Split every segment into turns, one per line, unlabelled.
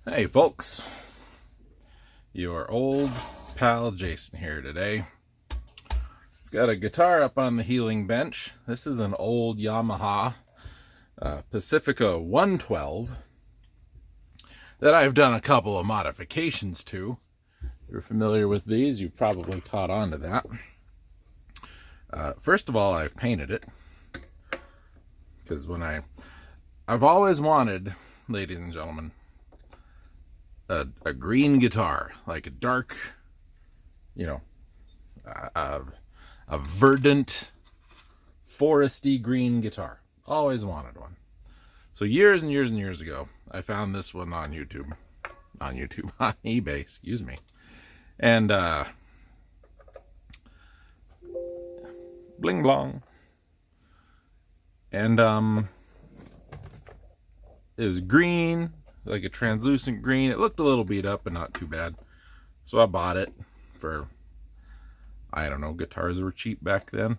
Hey folks, your old pal Jason here today. I've got a guitar up on the healing bench. This is an old Yamaha Pacifica 112 that I've done a couple of modifications to. If you're familiar with these, you've probably caught on to that. First of all, I've painted it because I've always wanted, ladies and gentlemen, a green guitar, like a dark, a verdant, foresty green guitar. Always wanted one. So years and years and years ago, I found this one on eBay, excuse me. And, bling blong. And, it was green, like a translucent green. It looked a little beat up, but not too bad. So I bought it for, I don't know, guitars were cheap back then.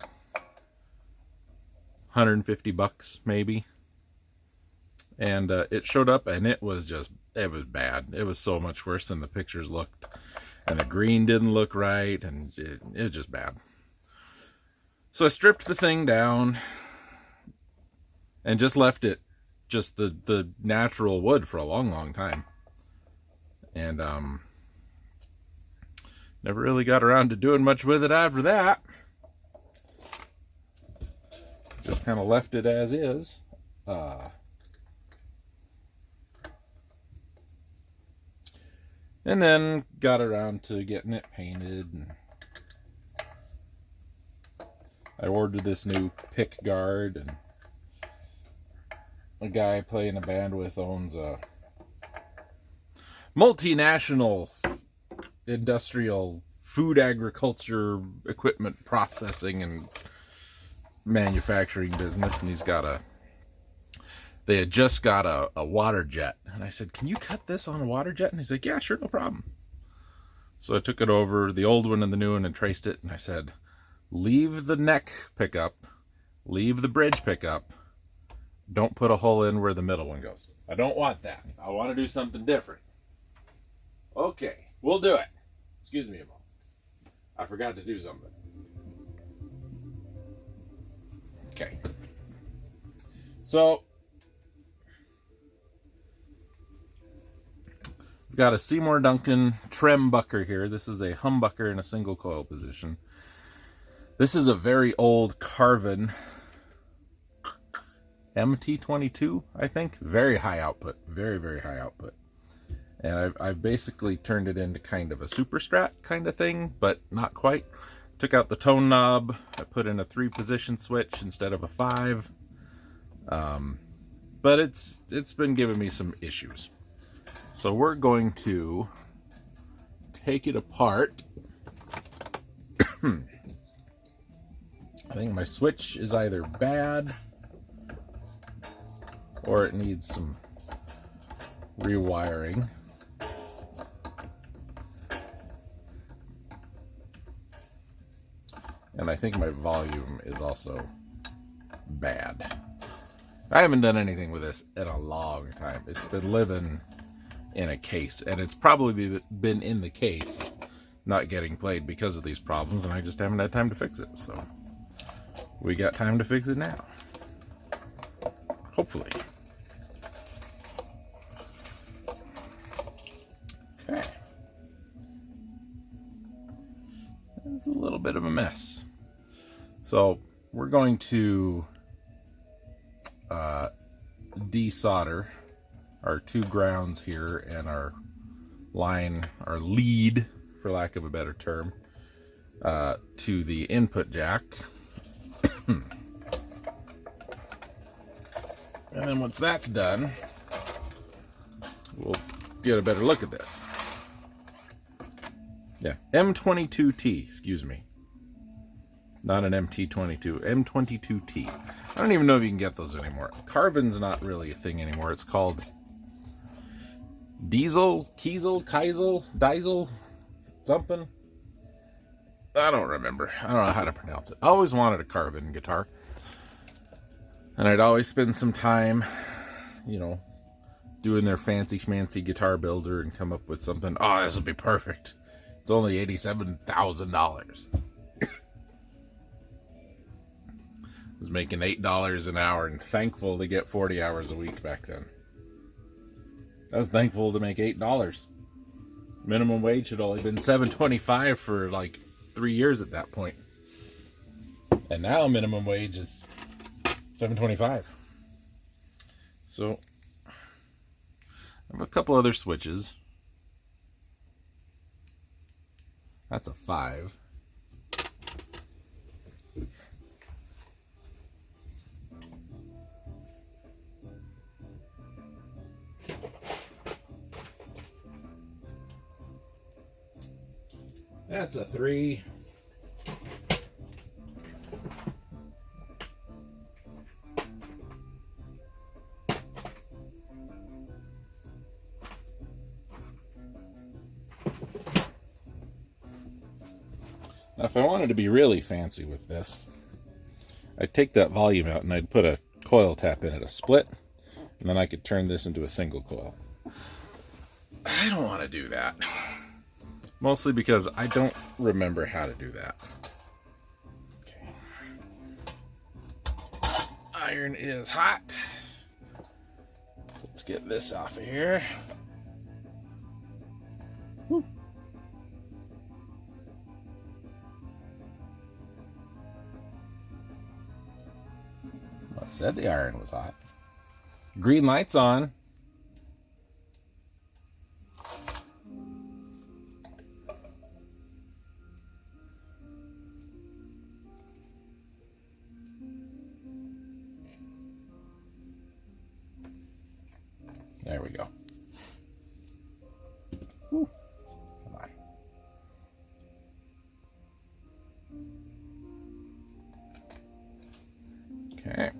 $150 maybe. And it showed up and it was bad. It was so much worse than the pictures looked. And the green didn't look right, and it was just bad. So I stripped the thing down and just left it just the natural wood for a long time. And never really got around to doing much with it after that. Just kind of left it as is. And then got around to getting it painted, and I ordered this new pick guard, and a guy I play in a band with owns a multinational industrial food agriculture equipment processing and manufacturing business, and they had just got a water jet, and I said, can you cut this on a water jet? And he's like, yeah, sure, no problem. So I took it over, the old one and the new one, and traced it, and I said, leave the neck pickup, leave the bridge pickup, don't put a hole in where the middle one goes. I don't want that. I want to do something different. Okay, we'll do it. Excuse me a moment. I forgot to do something. Okay. So, we've got a Seymour Duncan trembucker here. This is a humbucker in a single coil position. This is a very old Carvin MT22, I think. Very high output. Very, very high output. And I've basically turned it into kind of a super strat kind of thing, but not quite. Took out the tone knob. I put in a 3-position switch instead of a 5. But it's been giving me some issues. So we're going to take it apart. I think my switch is either bad or it needs some rewiring. And I think my volume is also bad. I haven't done anything with this in a long time. It's been living in a case, and it's probably been in the case not getting played because of these problems, and I just haven't had time to fix it. So we got time to fix it now. Hopefully. Okay. It's a little bit of a mess. So we're going to desolder our 2 grounds here and our lead, for lack of a better term, to the input jack. And then once that's done, we'll get a better look at this. Yeah, M22T, excuse me. Not an MT22, M22T. I don't even know if you can get those anymore. Carvin's not really a thing anymore. It's called Diesel, Diesel, something. I don't remember. I don't know how to pronounce it. I always wanted a Carvin guitar. And I'd always spend some time, doing their fancy schmancy guitar builder and come up with something. Oh, this will be perfect. It's only $87,000. Was making $8 an hour and thankful to get 40 hours a week back then. I was thankful to make $8. Minimum wage had only been $7.25 for like 3 years at that point. And now minimum wage is $7.25. So I have a couple other switches. That's a 5. That's a 3. Now, if I wanted to be really fancy with this, I'd take that volume out and I'd put a coil tap in it, a split, and then I could turn this into a single coil. I don't want to do that. Mostly because I don't remember how to do that. Okay. Iron is hot. Let's get this off of here. Woo. Well, I said the iron was hot. Green light's on. There we go. Whew. Come on. Okay.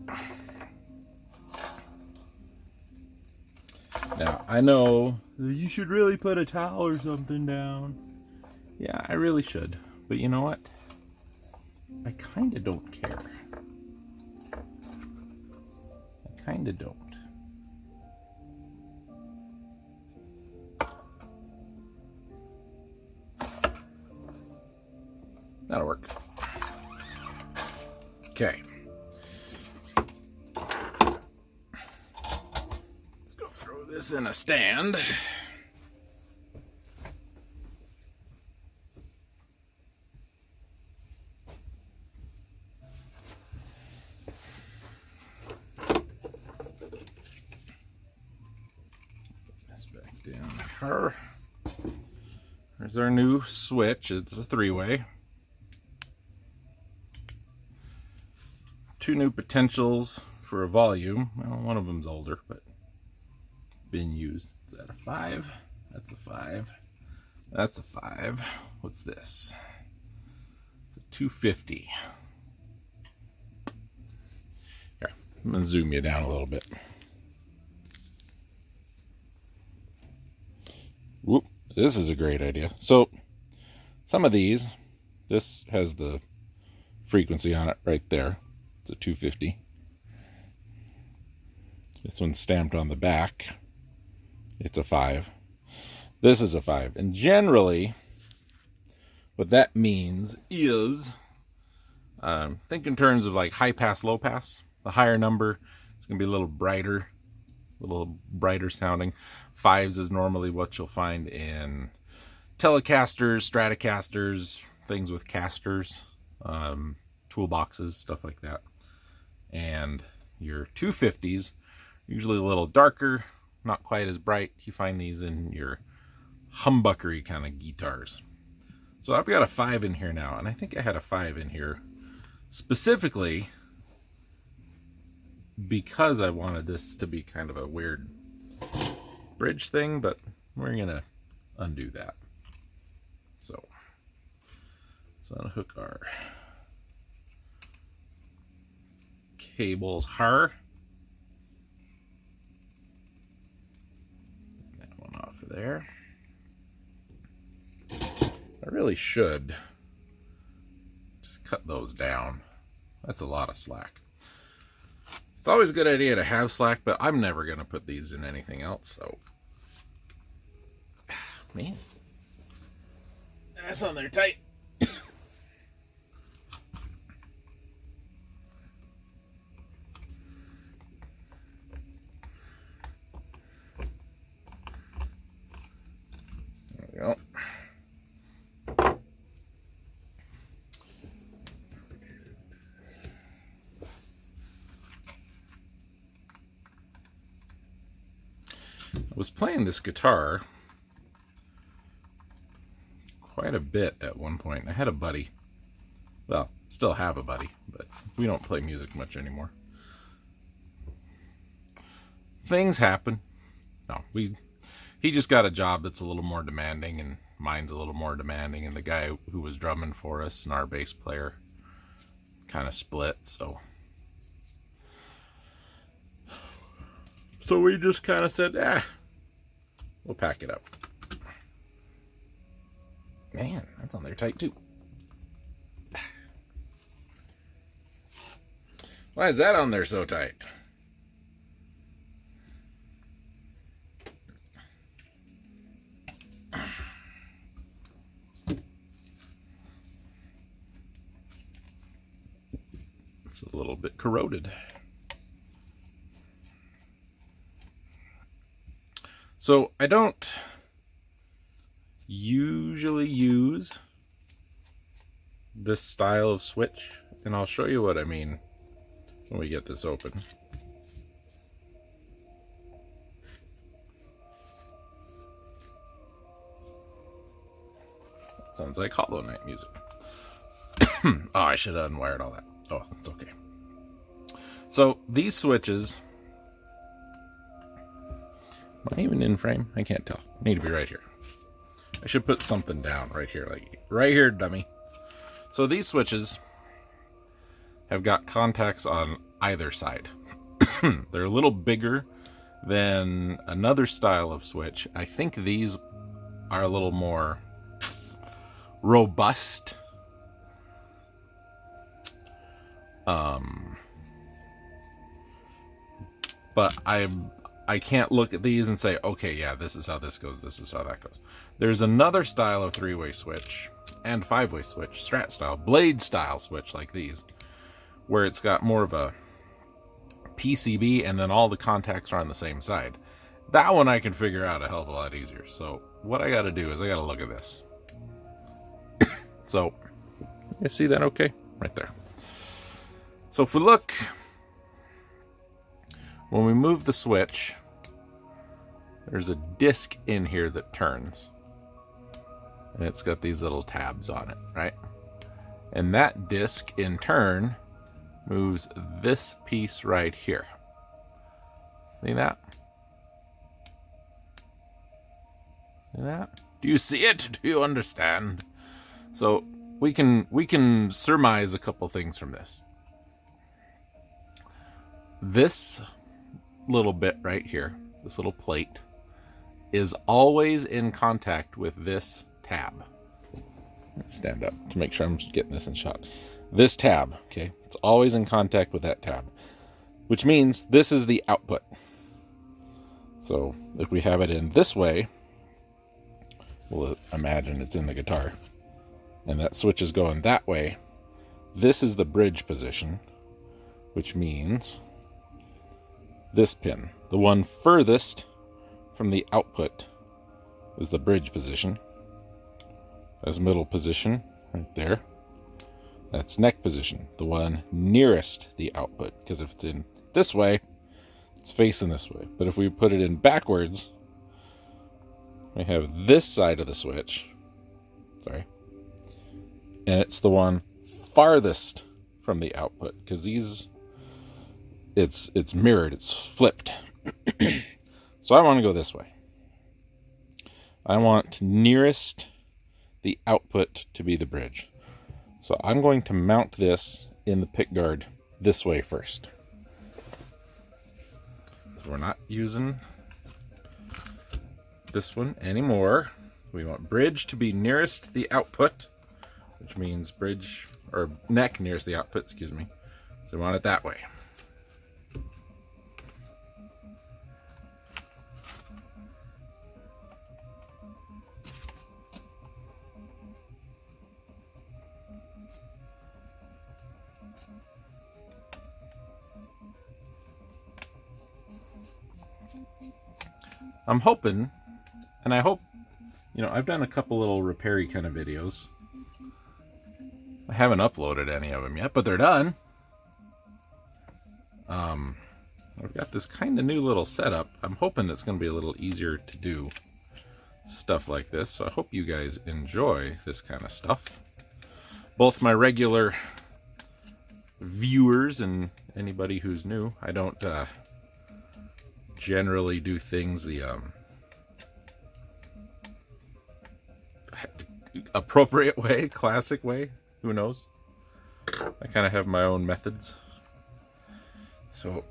Now, I know you should really put a towel or something down. Yeah, I really should. But you know what? I kind of don't care. I kind of don't. That'll work. Okay. Let's go throw this in a stand. Put this back down here. There's our new switch. It's a 3-way. 2 new potentials for a volume. Well, one of them's older, but been used. Is that a 5? That's a 5. That's a 5. What's this? It's a 250. Here, I'm going to zoom you down a little bit. Whoop, this is a great idea. So, some of these, this has the frequency on it right there. It's a 250. This one's stamped on the back. It's a 5. This is a 5. And generally, what that means is, think in terms of like high pass, low pass. The higher number is going to be a little brighter sounding. 5s is normally what you'll find in Telecasters, Stratocasters, things with casters, toolboxes, stuff like that. And your 250s, usually a little darker, not quite as bright. You find these in your humbuckery kind of guitars. So I've got a 5 in here now, and I think I had a 5 in here specifically because I wanted this to be kind of a weird bridge thing, but we're going to undo that. So let's unhook our cables here. That one off of there. I really should just cut those down. That's a lot of slack. It's always a good idea to have slack, but I'm never going to put these in anything else, so. Man. That's on there tight. There we go. I was playing this guitar quite a bit at one point. I had a buddy. Well, still have a buddy, but we don't play music much anymore. Things happen. No, he just got a job that's a little more demanding, and mine's a little more demanding, and the guy who was drumming for us and our bass player kind of split, so we just kind of said, we'll pack it up. Man, that's on there tight too. Why is that on there so tight? It's a little bit corroded. So I don't usually use this style of switch, and I'll show you what I mean when we get this open. Sounds like Hollow Knight music. Oh, I should have unwired all that. Oh, it's okay. So these switches, am I even in frame? I can't tell. I need to be right here. I should put something down right here, like right here, dummy. So these switches have got contacts on either side. They're a little bigger than another style of switch. I think these are a little more robust. But I can't look at these and say, okay, yeah, this is how this goes, this is how that goes. There's another style of three-way switch and five-way switch, strat style, blade style switch like these, where it's got more of a PCB and then all the contacts are on the same side. That one I can figure out a hell of a lot easier. So what I got to do is I got to look at this. So you see that okay? Right there. So if we look, when we move the switch, there's a disc in here that turns. And it's got these little tabs on it, right? And that disc, in turn, moves this piece right here. See that? See that? Do you see it? Do you understand? So we can surmise a couple things from this. This little bit right here, this little plate, is always in contact with this tab. Let's stand up to make sure I'm getting this in shot. This tab, okay, it's always in contact with that tab, which means this is the output. So if we have it in this way, we'll imagine it's in the guitar, and that switch is going that way. This is the bridge position, which means this pin, the one furthest from the output, is the bridge position. That's middle position right there. That's neck position, the one nearest the output, because if it's in this way, it's facing this way. But if we put it in backwards, we have this side of the switch, sorry, and it's the one farthest from the output, because these, it's mirrored, it's flipped. So I want to go this way. I want nearest the output to be the bridge. So I'm going to mount this in the pick guard this way first. So we're not using this one anymore. We want bridge to be nearest the output, which means bridge, or neck nearest the output, excuse me. So we want it that way. I'm hoping, and I hope, I've done a couple little repair-y kind of videos. I haven't uploaded any of them yet, but they're done. I've got this kind of new little setup. I'm hoping it's going to be a little easier to do stuff like this. So I hope you guys enjoy this kind of stuff. Both my regular viewers and anybody who's new. I don't generally do things the appropriate way, classic way. Who knows? I kind of have my own methods. So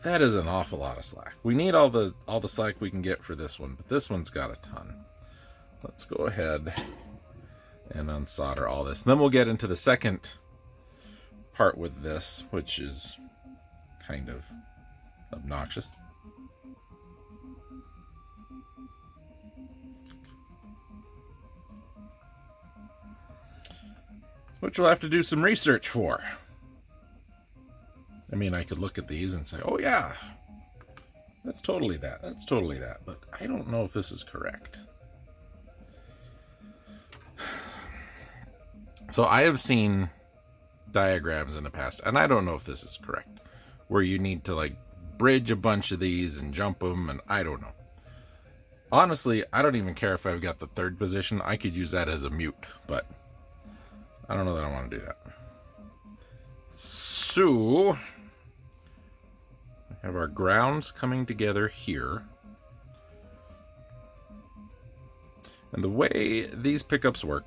that is an awful lot of slack. We need all the slack we can get for this one, but this one's got a ton. Let's go ahead and unsolder all this. And then we'll get into the second part with this, which is kind of obnoxious. Which we'll have to do some research for. I mean, I could look at these and say, oh yeah, that's totally that. That's totally that. But I don't know if this is correct. So I have seen diagrams in the past, and I don't know if this is correct, where you need to like bridge a bunch of these and jump them, and I don't know. Honestly, I don't even care if I've got the third position. I could use that as a mute, but I don't know that I want to do that. So we have our grounds coming together here. And the way these pickups work,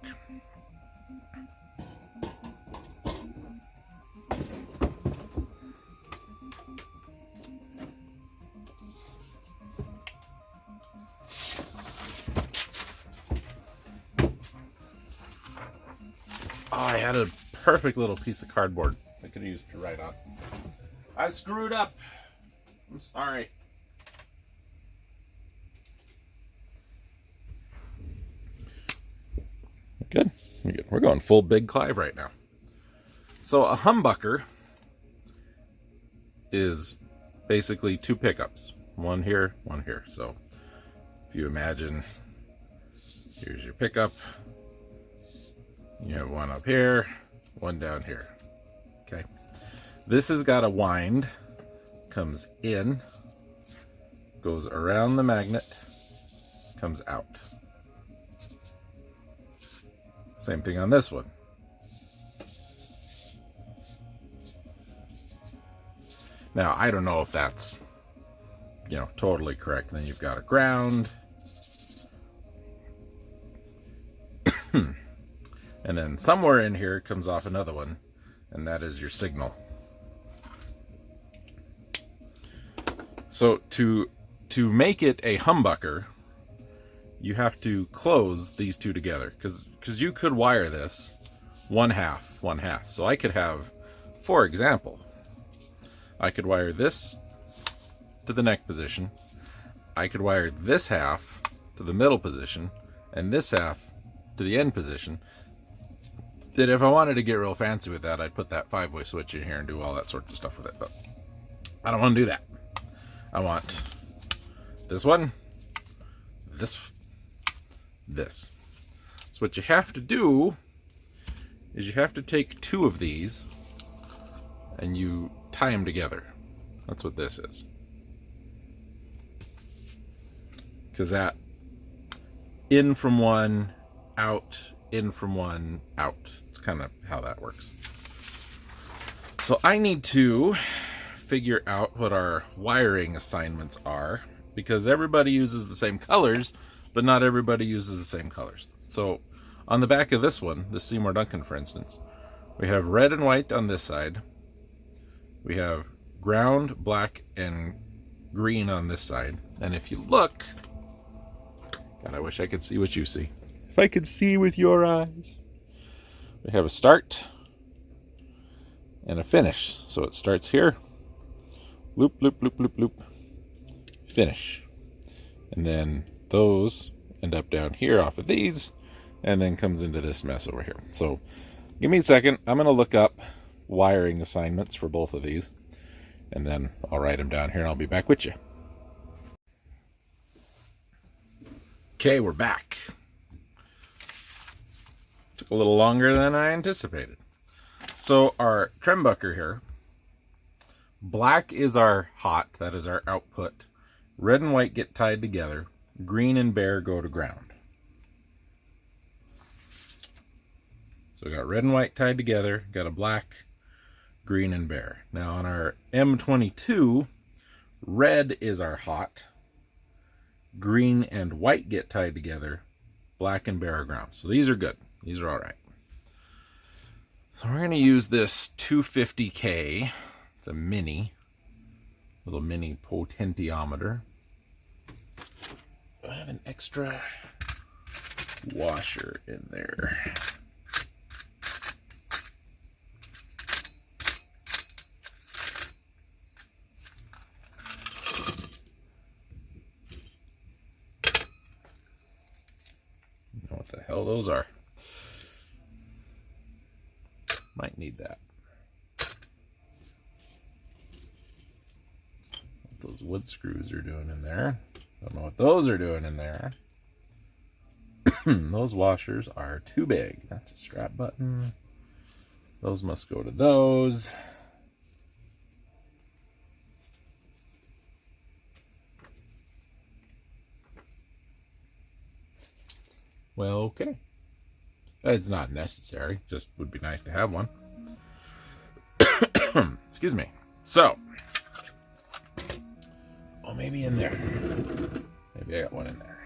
I had a perfect little piece of cardboard I could have used to write on. I screwed up. I'm sorry. Good. We're good. We're going full Big Clive right now. So a humbucker is basically two pickups. One here, one here. So if you imagine, here's your pickup. You have one up here, one down here. Okay. This has got a wind, comes in, goes around the magnet, comes out. Same thing on this one. Now, I don't know if that's, totally correct. Then you've got a ground. And then somewhere in here comes off another one, and that is your signal. So to make it a humbucker, you have to close these two together, because you could wire this one half. So I could have, for example, I could wire this to the neck position, I could wire this half to the middle position, and this half to the end position. That if I wanted to get real fancy with that, I'd put that 5-way switch in here and do all that sorts of stuff with it. But I don't want to do that. I want this one, this. So what you have to do is you have to take two of these and you tie them together. That's what this is. Because that in from one, out, in from one, out. It's kind of how that works. So I need to figure out what our wiring assignments are, because everybody uses the same colors, but not everybody uses the same colors. So on the back of this one, the Seymour Duncan, for instance, we have red and white on this side. We have ground, black, and green on this side. And if you look, God, I wish I could see what you see. If I could see with your eyes. We have a start and a finish. So it starts here, loop, loop, loop, loop, loop, finish. And then those end up down here off of these, and then comes into this mess over here. So give me a second. I'm going to look up wiring assignments for both of these, and then I'll write them down here and I'll be back with you. Okay, we're back. Took a little longer than I anticipated. So our trembucker here, black is our hot, that is our output. Red and white get tied together. Green and bare go to ground. So we got red and white tied together, got a black, green, and bare. Now on our M22, red is our hot. Green and white get tied together. Black and bare are ground. So these are good. These are all right. So we're going to use this 250K. It's a little mini potentiometer. I have an extra washer in there. What the hell those are? Might need that. What those wood screws are doing in there. Don't know what those are doing in there. Those washers are too big. That's a strap button. Those must go to those. Well, okay. It's not necessary. Just would be nice to have one. Excuse me. So. Oh, maybe in there. Maybe I got one in there.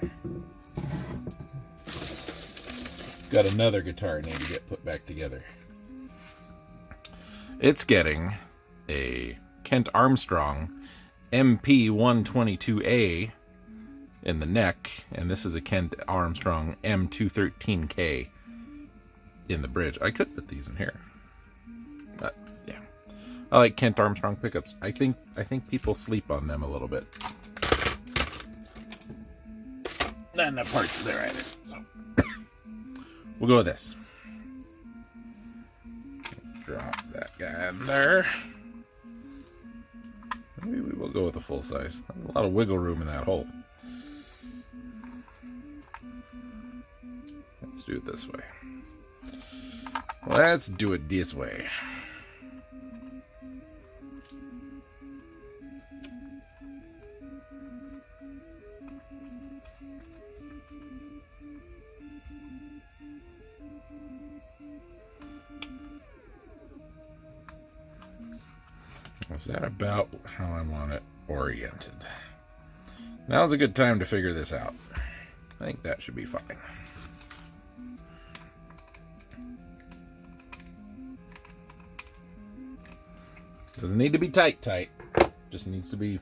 Got another guitar I need to get put back together. It's getting a Kent Armstrong MP122A in the neck, and this is a Kent Armstrong M213K in the bridge. I could put these in here, but yeah, I like Kent Armstrong pickups. I think people sleep on them a little bit. Not enough parts there either. So we'll go with this. Drop that guy in there. Maybe we will go with a full size. There's a lot of wiggle room in that hole. Let's do it this way. Let's do it this way. Is that about how I want it oriented? Now's a good time to figure this out. I think that should be fine. Doesn't need to be tight. Just needs to be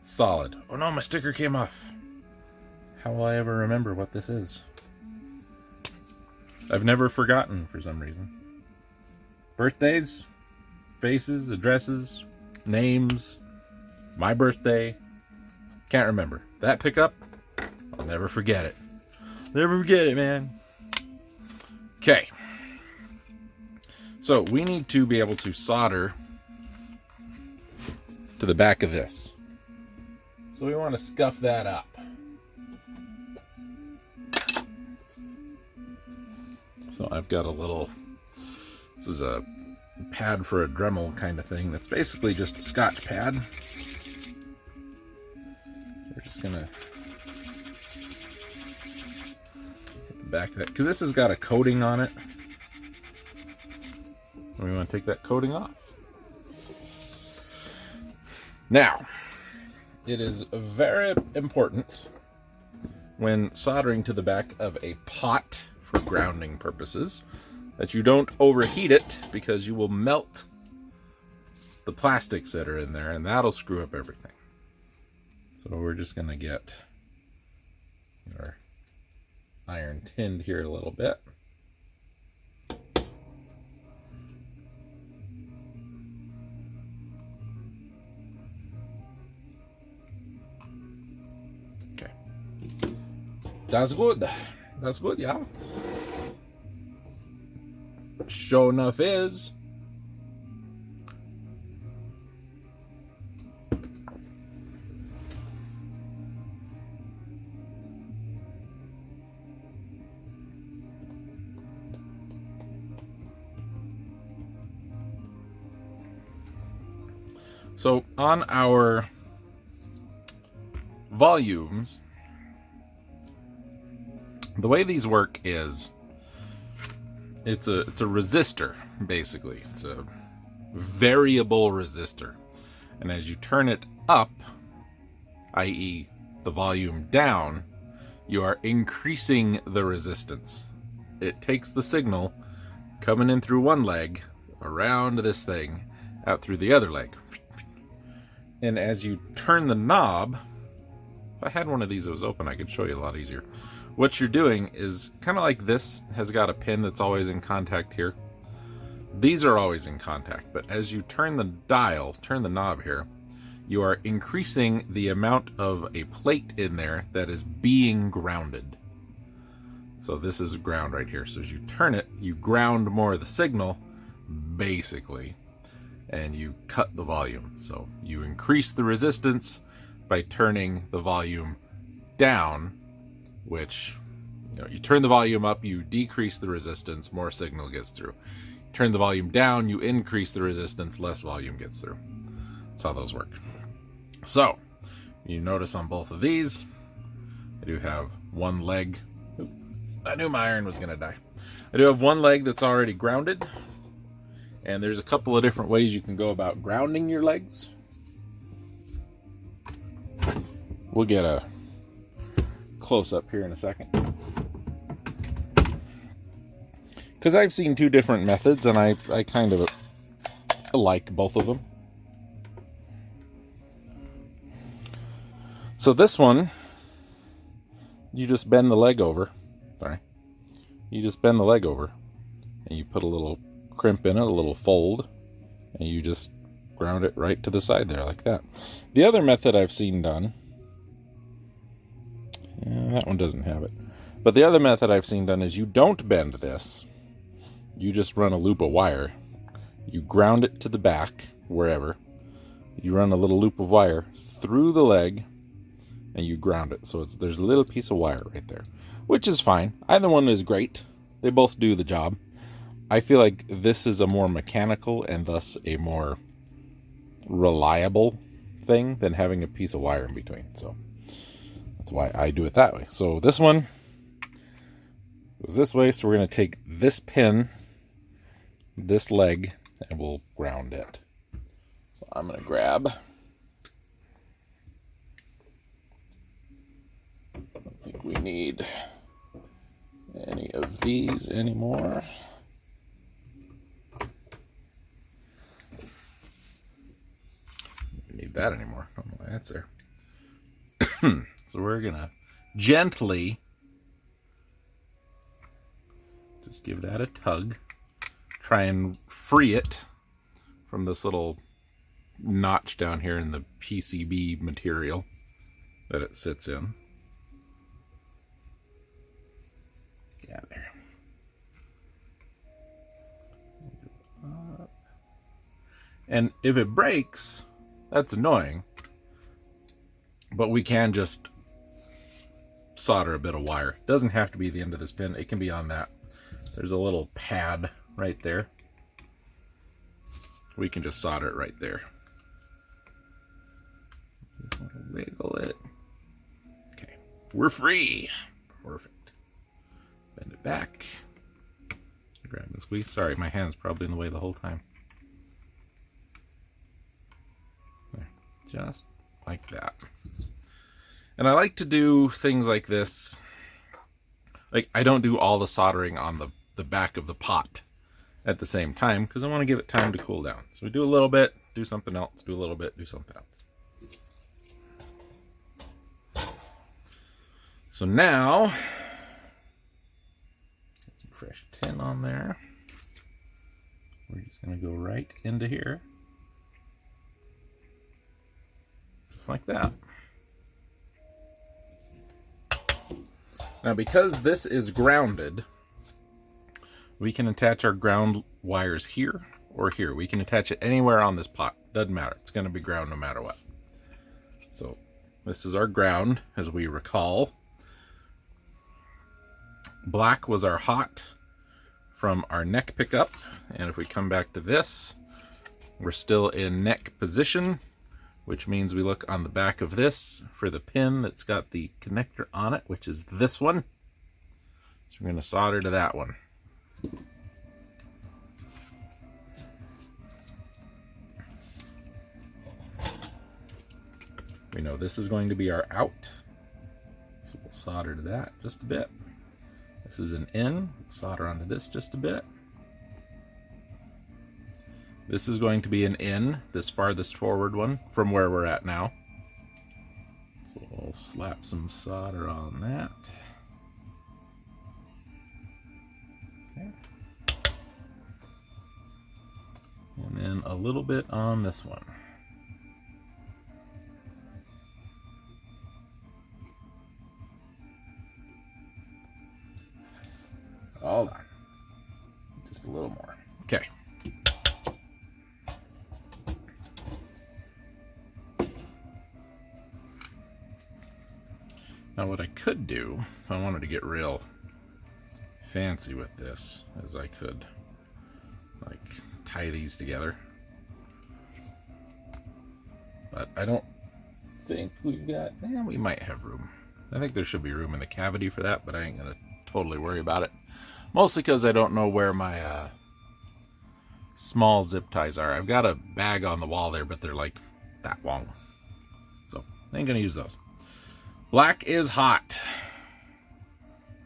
solid. Oh no, my sticker came off. How will I ever remember what this is? I've never forgotten for some reason. Birthdays, faces, addresses, names, my birthday. Can't remember. That pickup, I'll never forget it. Never forget it, man. Okay. So we need to be able to solder to the back of this. So we want to scuff that up. So I've got a little, this is a pad for a Dremel kind of thing. That's basically just a Scotch pad. So we're just gonna hit the back of that, because this has got a coating on it. And we want to take that coating off. Now, it is very important when soldering to the back of a pot for grounding purposes that you don't overheat it, because you will melt the plastics that are in there, and that'll screw up everything. So we're just going to get our iron tinned here a little bit. Okay. That's good. That's good, yeah. Sure enough is. So on our volumes, the way these work is it's a resistor, basically. It's a variable resistor. And as you turn it up, i.e. the volume down, you are increasing the resistance. It takes the signal coming in through one leg, around this thing, out through the other leg. And as you turn the knob, if I had one of these that was open, I could show you a lot easier. What you're doing is kind of like this has got a pin that's always in contact here. These are always in contact, but as you turn the dial, turn the knob here, you are increasing the amount of a plate in there that is being grounded. So this is ground right here. So as you turn it, you ground more of the signal, basically, and you cut the volume. So you increase the resistance by turning the volume down, which, you turn the volume up, you decrease the resistance, more signal gets through. Turn the volume down, you increase the resistance, less volume gets through. That's how those work. So, you notice on both of these, I do have one leg. I knew my iron was going to die. I do have one leg that's already grounded, and there's a couple of different ways you can go about grounding your legs. We'll get a close-up here in a second. Because I've seen two different methods, and I kind of like both of them. So this one, you just bend the leg over. Sorry. You just bend the leg over, and you put a little crimp in it, a little fold, and you just ground it right to the side there like that. The other method I've seen done, that one doesn't have it, but the other method I've seen done is you don't bend this. You just run a loop of wire. You ground it to the back, wherever. You run a little loop of wire through the leg, and you ground it. So there's a little piece of wire right there, which is fine. Either one is great. They both do the job. I feel like this is a more mechanical and thus a more reliable thing than having a piece of wire in between. So that's why I do it that way. So this one goes this way. So we're going to take this pin, this leg, and we'll ground it. So I'm going to grab, I don't think we need any of these anymore. We don't need that anymore. I don't know why that's there. So we're going to gently just give that a tug. Try and free it from this little notch down here in the PCB material that it sits in. Yeah, there. And if it breaks, that's annoying. But we can just solder a bit of wire. It doesn't have to be the end of this pin. It can be on that. There's a little pad right there. We can just solder it right there. Just want to wiggle it. Okay, we're free. Perfect. Bend it back. Grab and squeeze. Sorry, my hand's probably in the way the whole time. There, just like that. And I like to do things like this. Like, I don't do all the soldering on the back of the pot at the same time because I want to give it time to cool down. So we do a little bit, do something else, do a little bit, do something else. So now, get some fresh tin on there. We're just going to go right into here. Just like that. Now, because this is grounded, we can attach our ground wires here or here. We can attach it anywhere on this pot. Doesn't matter. It's going to be ground no matter what. So this is our ground, as we recall. Black was our hot from our neck pickup. And if we come back to this, We're still in neck position, which means we look on the back of this for the pin that's got the connector on it, which is this one. So we're going to solder to that one. We know this is going to be our out, so we'll solder to that just a bit. This is an in, solder onto this just a bit. This is going to be an in, this farthest forward one from where we're at now. So we'll slap some solder on that. Okay. And then a little bit on this one. Hold on. Just a little more. Okay. Now what I could do, if I wanted to get real fancy with this, is I could like tie these together. But I don't think we've got, we might have room. I think there should be room in the cavity for that, but I ain't gonna totally worry about it. Mostly because I don't know where my small zip ties are. I've got a bag on the wall there, but they're like that long. So I ain't gonna use those. Black is hot.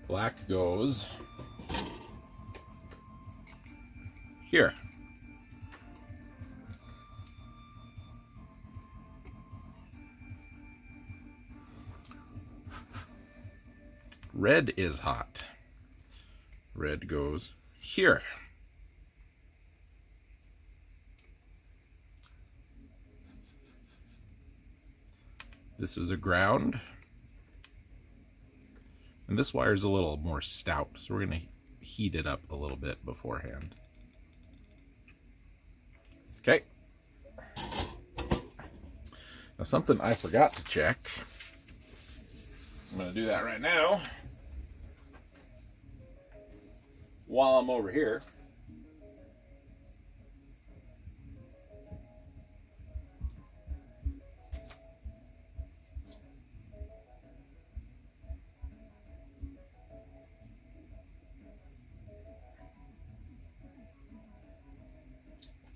Black goes here. Red is hot. Red goes here. This is a ground. And this wire is a little more stout, so we're going to heat it up a little bit beforehand. Okay. Now something I forgot to check. I'm going to do that right now. While I'm over here.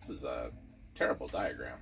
This is a terrible diagram.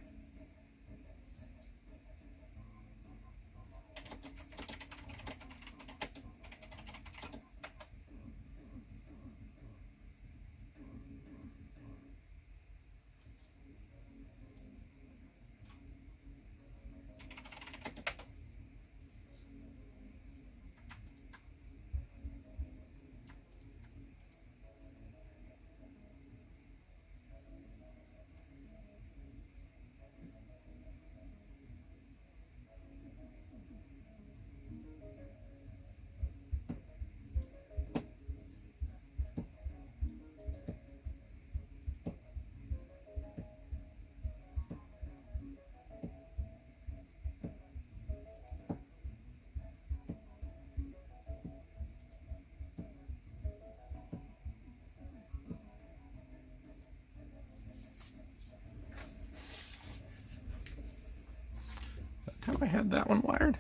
How I had that one wired?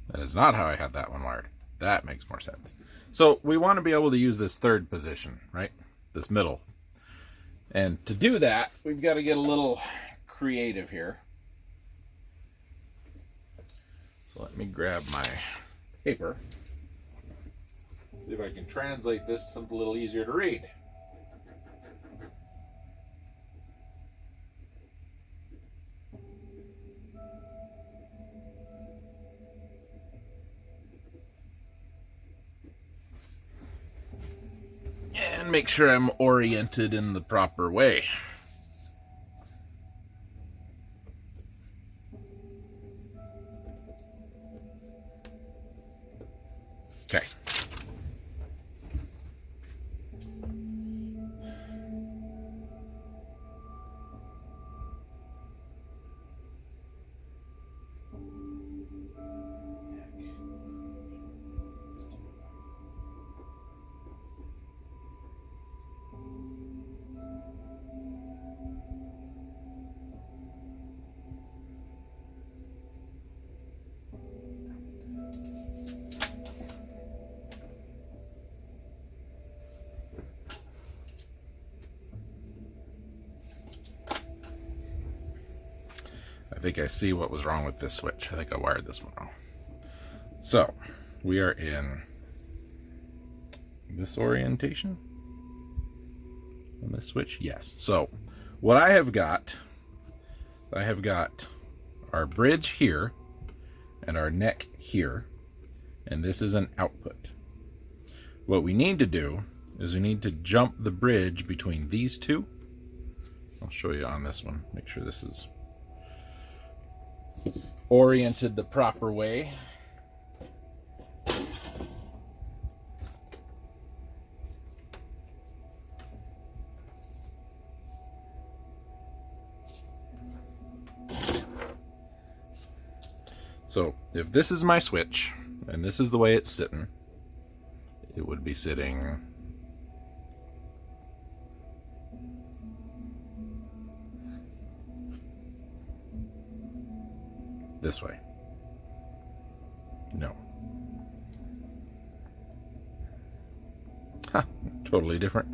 That is not how I had that one wired. That makes more sense. So we want to be able to use this third position, right? This middle. And to do that, we've got to get a little creative here. So let me grab my paper. See if I can translate this to something a little easier to read. And make sure I'm oriented in the proper way. Okay. I think I see what was wrong with this switch. I think I wired this one wrong. So, we are in this orientation on this switch. Yes. So, what I have got our bridge here and our neck here, and this is an output. What we need to do is we need to jump the bridge between these two. I'll show you on this one. Make sure this is oriented the proper way. So if this is my switch and this is the way it's sitting, it would be sitting this way. No. Huh, totally different.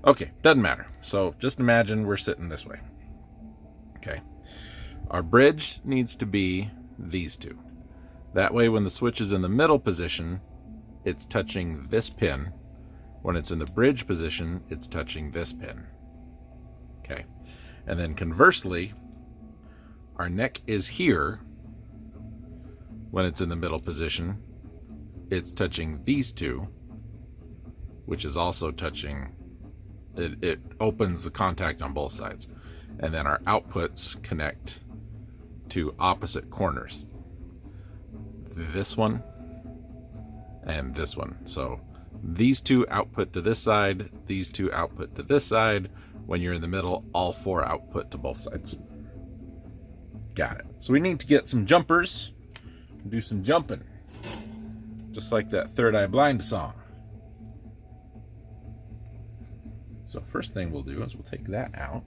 Okay, doesn't matter. So just imagine we're sitting this way. Okay. Our bridge needs to be these two. That way when the switch is in the middle position, it's touching this pin. When it's in the bridge position, it's touching this pin. Okay. And then conversely, our neck is here. When it's in the middle position, it's touching these two, which is also touching, it opens the contact on both sides. And then our outputs connect to opposite corners. This one and this one. So these two output to this side, these two output to this side. When you're in the middle, all four output to both sides. Got it. So we need to get some jumpers, do some jumping, just like that Third Eye Blind song. So first thing we'll do is we'll take that out.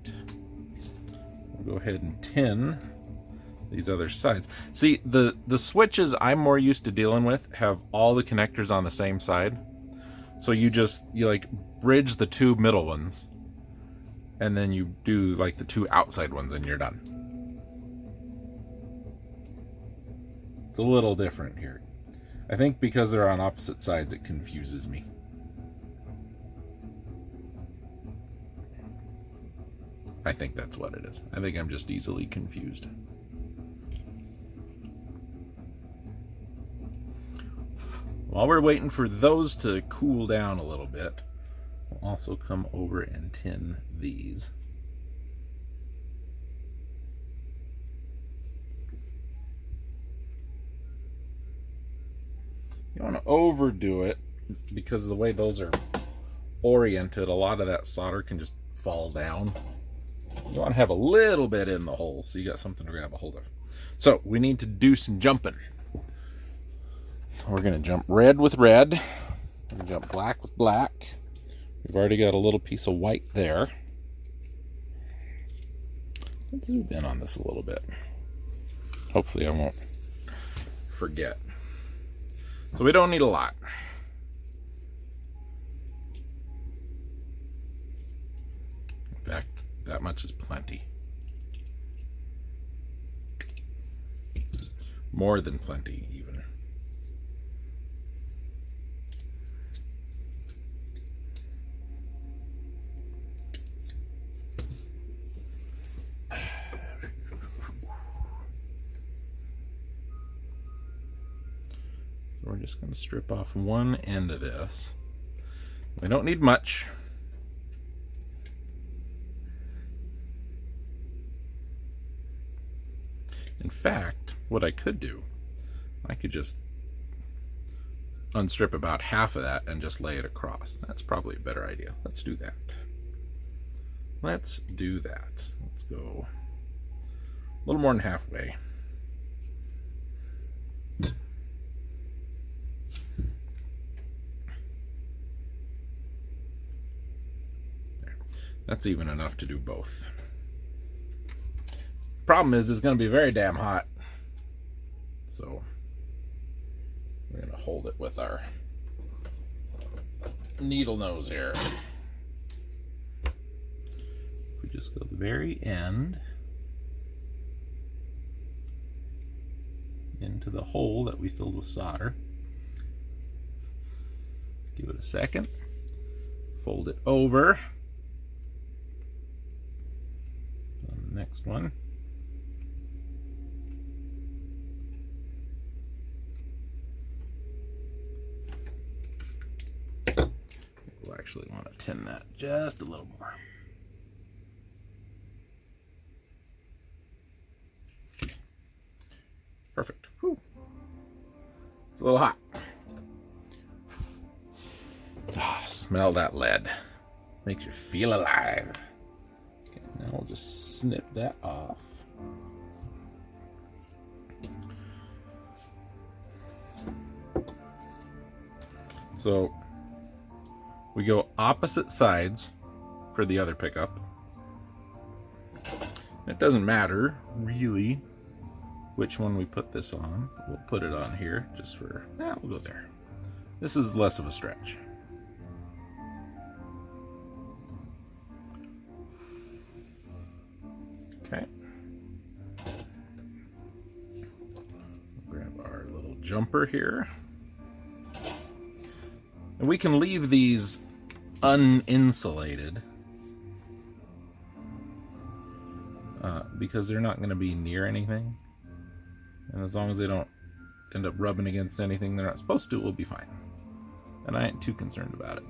We'll go ahead and tin these other sides. See, the switches I'm more used to dealing with have all the connectors on the same side. So you like bridge the two middle ones, and then you do like the two outside ones and you're done. It's a little different here. I think because they're on opposite sides, it confuses me. I think that's what it is. I think I'm just easily confused. While we're waiting for those to cool down a little bit, we'll also come over and tin these. You don't want to overdo it because of the way those are oriented. A lot of that solder can just fall down. You want to have a little bit in the hole so you got something to grab a hold of. So we need to do some jumping. So we're going to jump red with red. We're going to jump black with black. We've already got a little piece of white there. Let's zoom in on this a little bit. Hopefully I won't forget. So we don't need a lot. In fact, that much is plenty. More than plenty, even. So we're just going to strip off one end of this. We don't need much. In fact, what I could do, I could just unstrip about half of that and just lay it across. That's probably a better idea. Let's do that. Let's do that. Let's go a little more than halfway. There. That's even enough to do both. Problem is, it's going to be very damn hot. So we're going to hold it with our needle nose here. We just go to the very end. into the hole that we filled with solder. Give it a second. Fold it over. On the next one. We'll actually want to tin that just a little more. Perfect. Whew. It's a little hot. Ah, smell that lead. Makes you feel alive. Okay, now we'll just snip that off. So we go opposite sides for the other pickup. It doesn't matter really which one we put this on. We'll put it on here just for, we'll go there. This is less of a stretch. Okay. Grab our little jumper here. And we can leave these uninsulated because they're not going to be near anything. And as long as they don't end up rubbing against anything they're not supposed to, we'll be fine. And I ain't too concerned about it.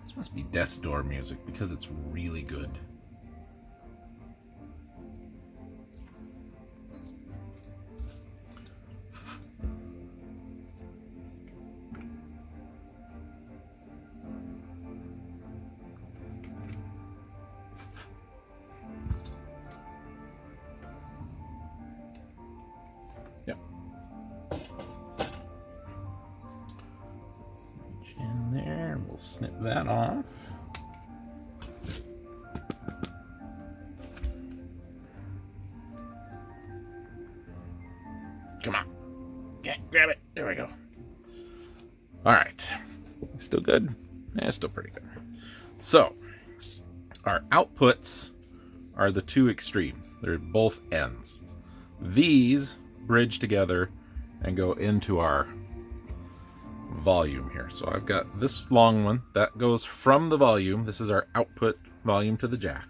This must be death's door music because it's really good. Yep. Snitch in there, and we'll snip that off. Come on. Yeah, grab it. There we go. All right. Still good? Yeah, still pretty good. So, our outputs are the two extremes. They're both ends. These bridge together and go into our volume here. So I've got this long one that goes from the volume. This is our output volume to the jack.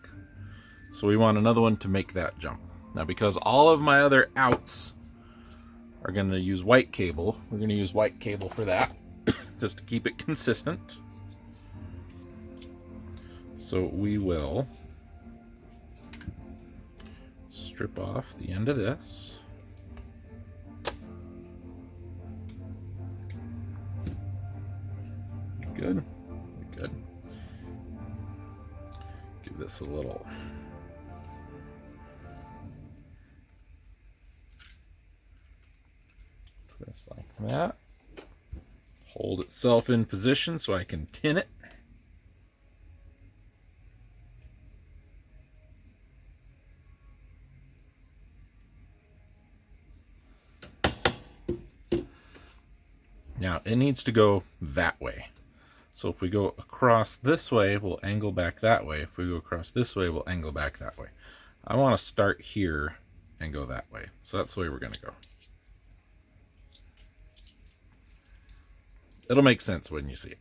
So we want another one to make that jump. Now, because all of my other outs are going to use white cable, we're going to use white cable for that, just to keep it consistent. So we will strip off the end of this. Good. Good. Give this a little twist like that. Hold itself in position so I can tin it. Now it needs to go that way. So if we go across this way, we'll angle back that way. If we go across this way, we'll angle back that way. I want to start here and go that way. So that's the way we're going to go. It'll make sense when you see it.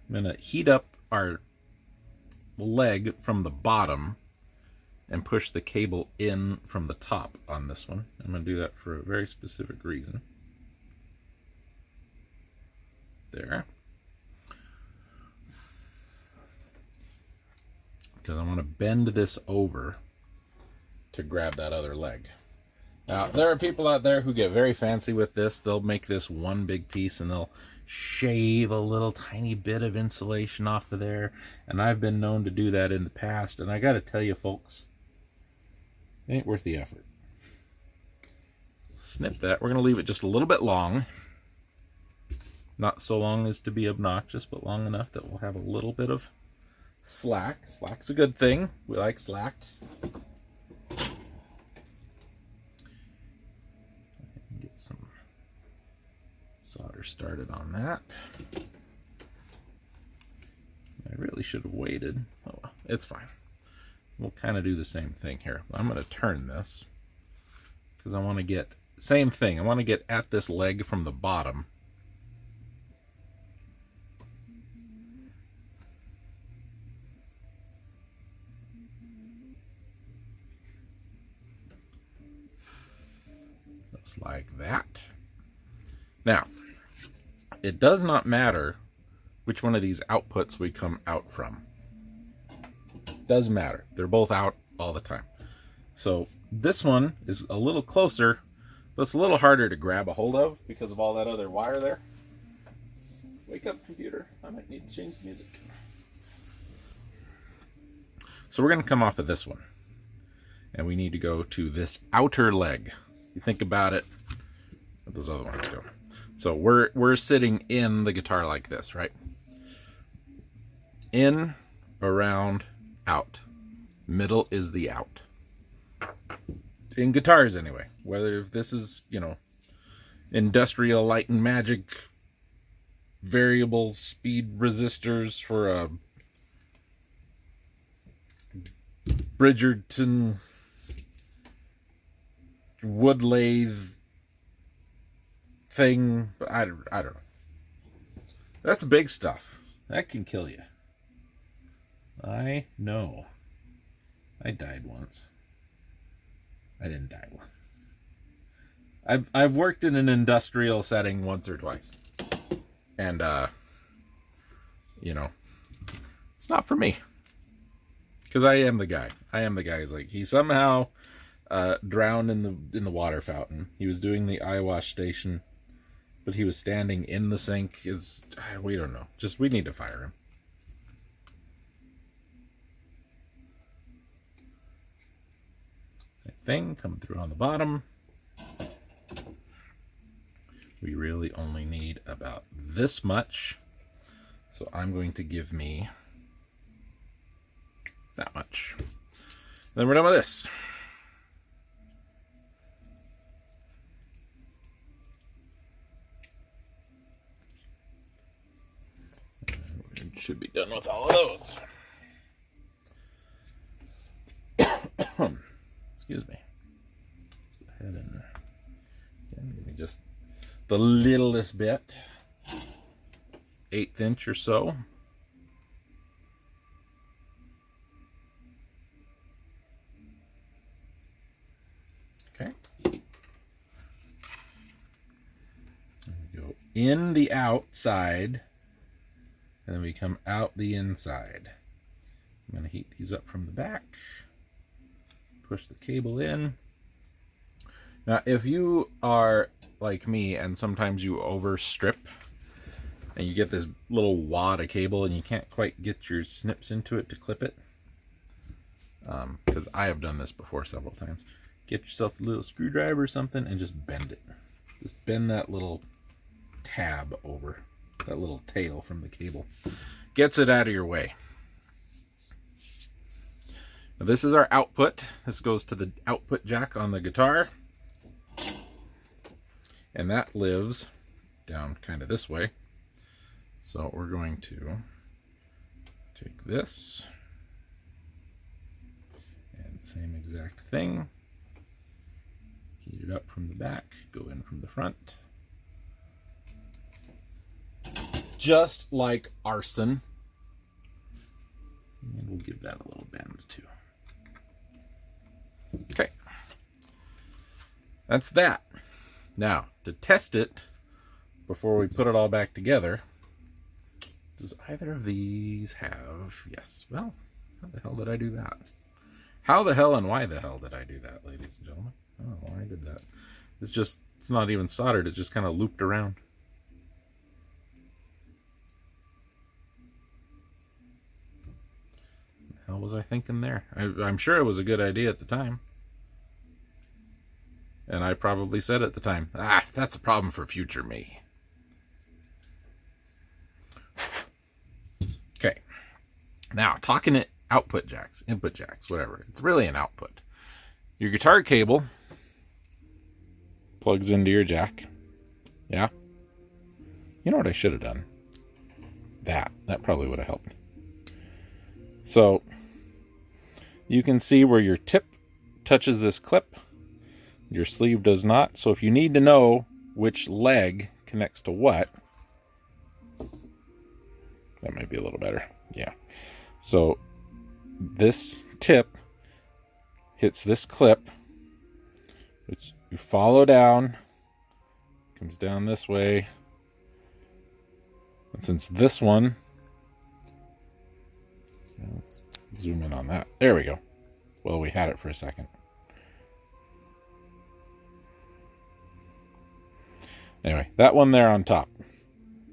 I'm going to heat up our leg from the bottom and push the cable in from the top on this one. I'm going to do that for a very specific reason. There. Because I want to bend this over to grab that other leg. Now, there are people out there who get very fancy with this. They'll make this one big piece and they'll shave a little tiny bit of insulation off of there. And I've been known to do that in the past. And I got to tell you, folks, it ain't worth the effort. Snip that. We're going to leave it just a little bit long. Not so long as to be obnoxious, but long enough that we'll have a little bit of slack. Slack's a good thing. We like slack. Get some solder her started on that. I really should have waited. Oh well, it's fine. We'll kind of do the same thing here. I'm going to turn this because I want to get, same thing, I want to get at this leg from the bottom. Just like that. Now, it does not matter which one of these outputs we come out from. Doesn't matter. They're both out all the time. So this one is a little closer, but it's a little harder to grab a hold of because of all that other wire there. Wake up, computer. I might need to change the music. So we're going to come off of this one. And we need to go to this outer leg. You think about it, where those other ones go. So we're sitting in the guitar like this, right? In, around, out. Middle is the out. In guitars anyway. Whether if this is, you know, industrial light and magic variable speed resistors for a Bridgerton wood lathe thing, but I don't know. That's big stuff. That can kill you. I know. I died once. I didn't die once. I've worked in an industrial setting once or twice. And you know, it's not for me. Because I am the guy. I am the guy who's like, he somehow drowned in the water fountain. He was doing the eye wash station, but he was standing in the sink. We don't know. Just, we need to fire him. Same thing, coming through on the bottom. We really only need about this much. So I'm going to give me that much. Then we're done with this. And we should be done with all of those. Excuse me. Let's go ahead and give me just the littlest bit, 1/8 inch or so. Okay. And we go in the outside, and then we come out the inside. I'm going to heat these up from the back. Push the cable in. Now, if you are like me and sometimes you overstrip and you get this little wad of cable and you can't quite get your snips into it to clip it, because I have done this before several times, get yourself a little screwdriver or something and just bend it. Just bend that little tab over, that little tail from the cable. Gets it out of your way. Now, this is our output. This goes to the output jack on the guitar. And that lives down kind of this way. So we're going to take this and same exact thing. Heat it up from the back, go in from the front. Just like arson. And we'll give that a little bend too. Okay. That's that. Now, to test it, before we put it all back together, does either of these have... Yes. Well, how the hell did I do that? How the hell and why the hell did I do that, ladies and gentlemen? I don't know why I did that. It's not even soldered. It's just kind of looped around. What the hell was I thinking there? I'm sure it was a good idea at the time. And I probably said at the time, that's a problem for future me. Okay. Now, talking to output jacks, input jacks, whatever. It's really an output. Your guitar cable plugs into your jack. Yeah. You know what I should have done? That probably would have helped. So you can see where your tip touches this clip, your sleeve does not. So if you need to know which leg connects to what, that might be a little better. Yeah. So this tip hits this clip, which you follow down, comes down this way. And since this one, let's zoom in on that. There we go. Well, we had it for a second. Anyway, that one there on top,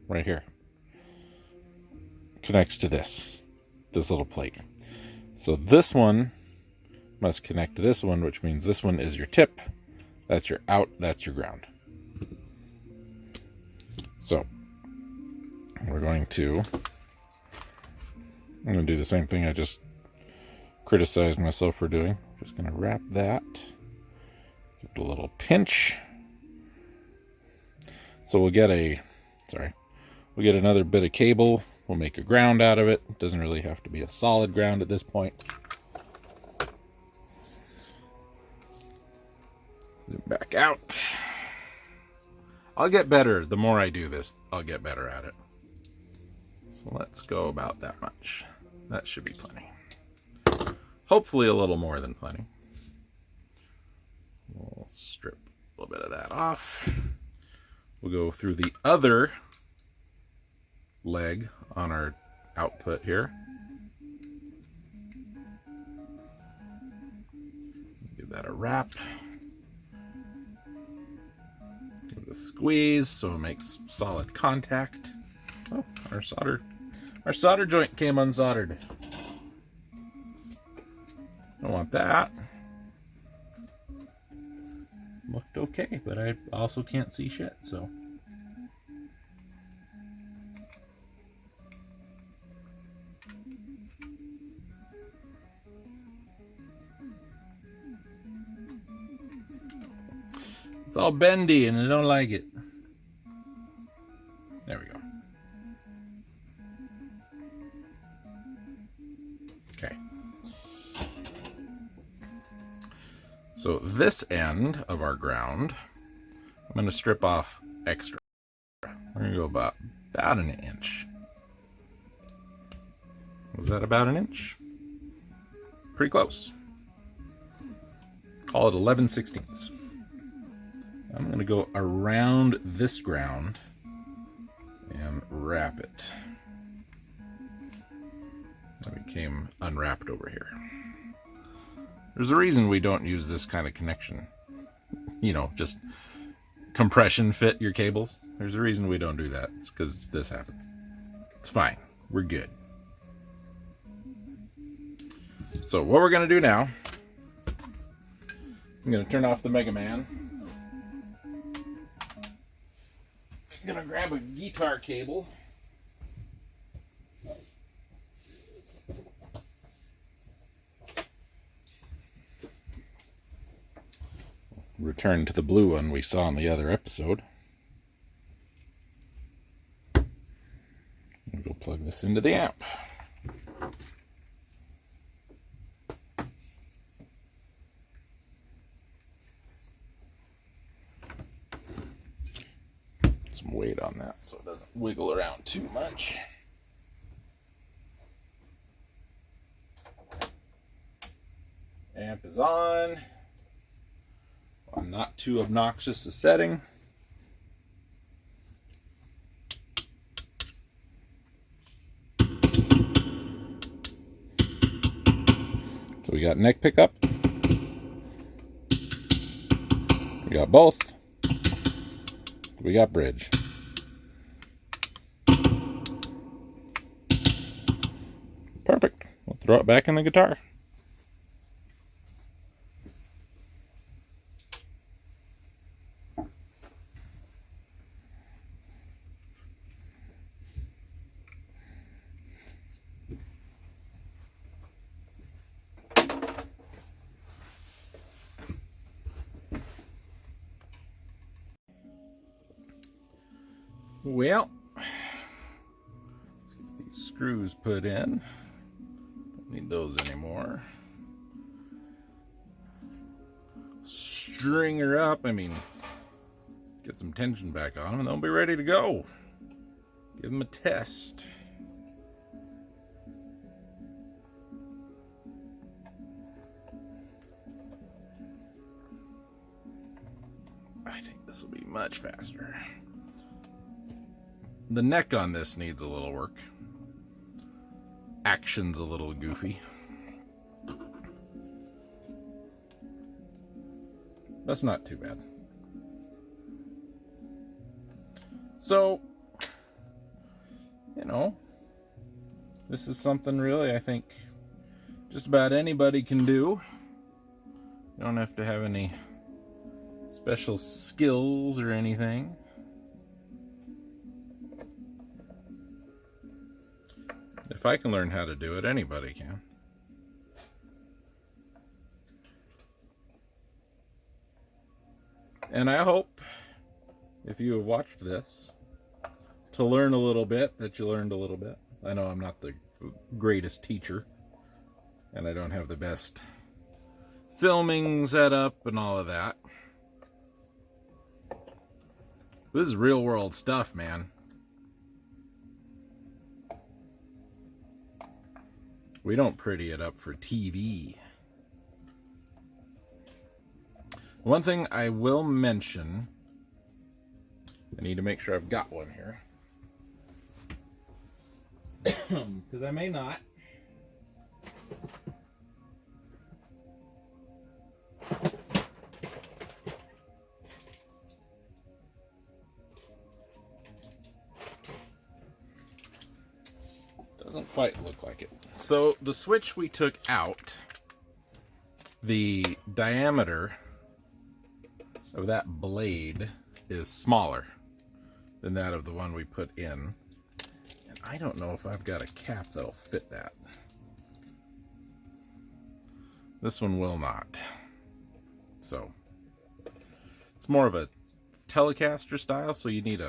right here, connects to this little plate. So this one must connect to this one, which means this one is your tip. That's your out, that's your ground. So we're going to, I'm going to do the same thing I just criticized myself for doing. Just going to wrap that, give it a little pinch. So we'll get another bit of cable. We'll make a ground out of it. It doesn't really have to be a solid ground at this point. Zoom back out. I'll get better. The more I do this, I'll get better at it. So let's go about that much. That should be plenty. Hopefully a little more than plenty. We'll strip a little bit of that off. We'll go through the other leg on our output here. Give that a wrap. Give it a squeeze so it makes solid contact. Oh, our solder joint came unsoldered. Don't want that. Looked okay, but I also can't see shit, so. It's all bendy and I don't like it. There we go. Okay. So this end of our ground, I'm going to strip off extra. We're going to go about an inch. Was that about an inch? Pretty close. Call it 11/16. I'm going to go around this ground and wrap it. That became unwrapped over here. There's a reason we don't use this kind of connection. You know, just compression fit your cables. There's a reason we don't do that. It's because this happens. It's fine. We're good. So what we're going to do now, I'm going to turn off the Mega Man. I'm going to grab a guitar cable. Return to the blue one we saw in the other episode. We'll go plug this into the amp. Some weight on that so it doesn't wiggle around too much. Amp is on. Not too obnoxious a setting. So we got neck pickup. We got both. We got bridge. Perfect. We'll throw it back in the guitar. Well, screws put in. Don't need those anymore. String her up. I mean, get some tension back on them and they'll be ready to go. Give them a test. I think this will be much faster. The neck on this needs a little work. Action's a little goofy. That's not too bad. So, you know, this is something really I think just about anybody can do. You don't have to have any special skills or anything. If I can learn how to do it, anybody can. And I hope, if you have watched this, to learn a little bit, that you learned a little bit. I know I'm not the greatest teacher, and I don't have the best filming setup and all of that. This is real world stuff, man. We don't pretty it up for TV. One thing I will mention, I need to make sure I've got one here. Because I may not. Doesn't quite look like it. So the switch we took out, the diameter of that blade is smaller than that of the one we put in. And I don't know if I've got a cap that'll fit that. This one will not. So it's more of a Telecaster style, so you need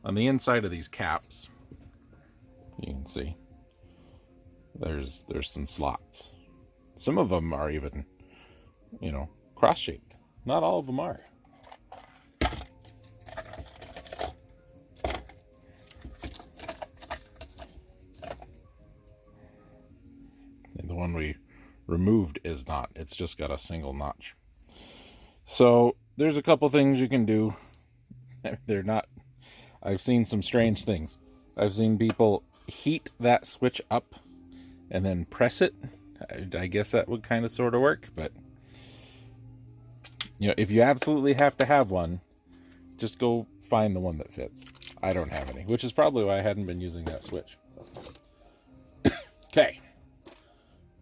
on the inside of these caps, you can see there's some slots. Some of them are even, you know, cross-shaped. Not all of them are. And the one we removed is not. It's just got a single notch. So there's a couple things you can do. They're not. I've seen some strange things. I've seen people heat that switch up and then press it. I guess that would kind of sort of work, but you know, if you absolutely have to have one, just go find the one that fits. I don't have any, which is probably why I hadn't been using that switch. Okay.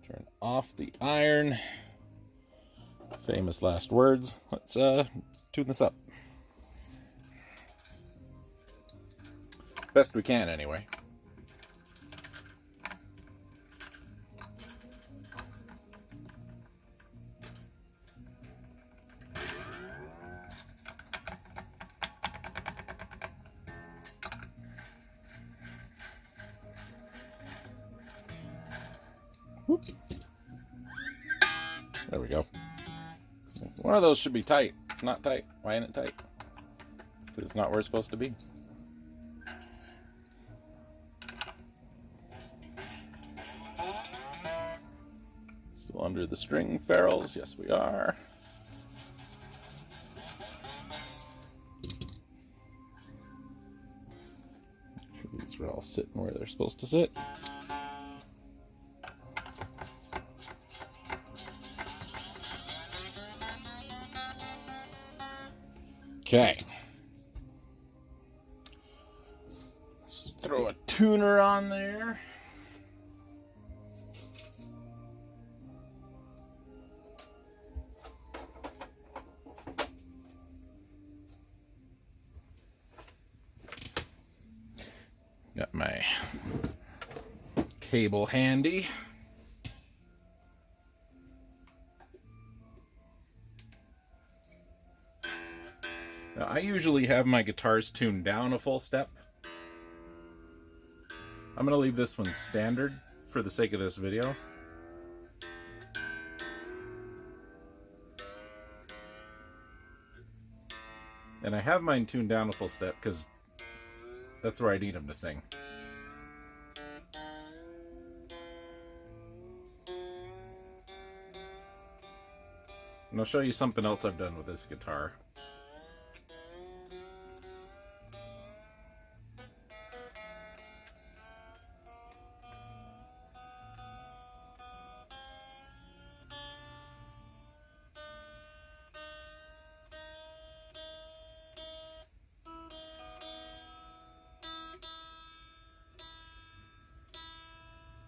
Turn off the iron. Famous last words. Let's tune this up. Best we can, anyway. Whoop. There we go. One of those should be tight. It's not tight. Why ain't it tight? Because it's not where it's supposed to be. Still under the string ferrules. Yes, we are. Make sure these are all sitting where they're supposed to sit. Okay. Let's throw a tuner on there. Got my cable handy. Now, I usually have my guitars tuned down a full step. I'm going to leave this one standard for the sake of this video. And I have mine tuned down a full step because that's where I need him to sing. And I'll show you something else I've done with this guitar.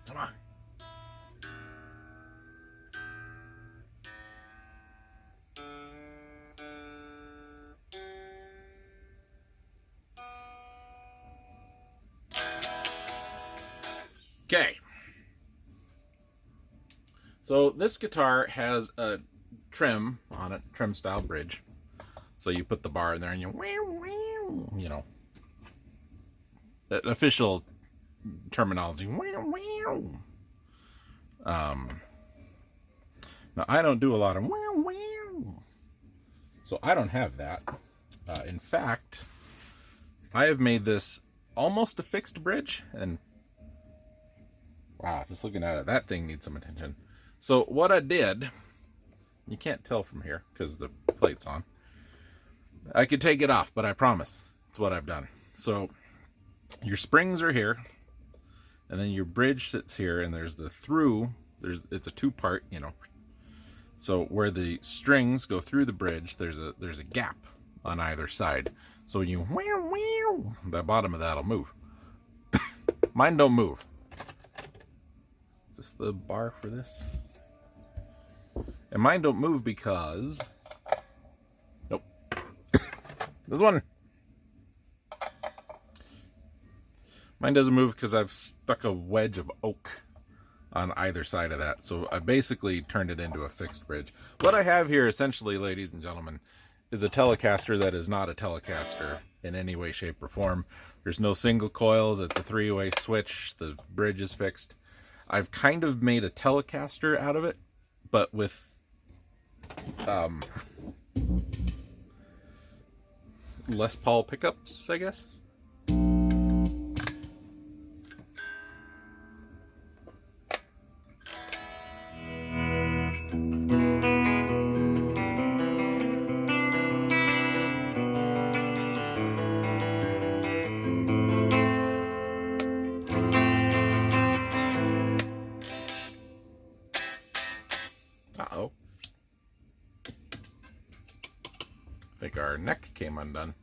Come on. Okay. So this guitar has a trim on it, trim style bridge. So you put the bar in there and you know, the official terminology. Now I don't do a lot of so I don't have that. In fact, I have made this almost a fixed bridge, and wow, just looking at it, that thing needs some attention. So what I did, you can't tell from here because the plate's on. I could take it off, but I promise it's what I've done. So your springs are here, and then your bridge sits here, and there's the through. It's a two-part, you know. So where the strings go through the bridge, there's a gap on either side. So when you the bottom of that'll move. Mine don't move. Is this the bar for this? And mine don't move because nope. This one. Mine doesn't move because I've stuck a wedge of oak on either side of that. So I basically turned it into a fixed bridge. What I have here, essentially, ladies and gentlemen, is a Telecaster that is not a Telecaster in any way, shape, or form. There's no single coils. It's a three-way switch. The bridge is fixed. I've kind of made a Telecaster out of it, but with Les Paul pickups, I guess. Uh-oh. I think our neck came undone.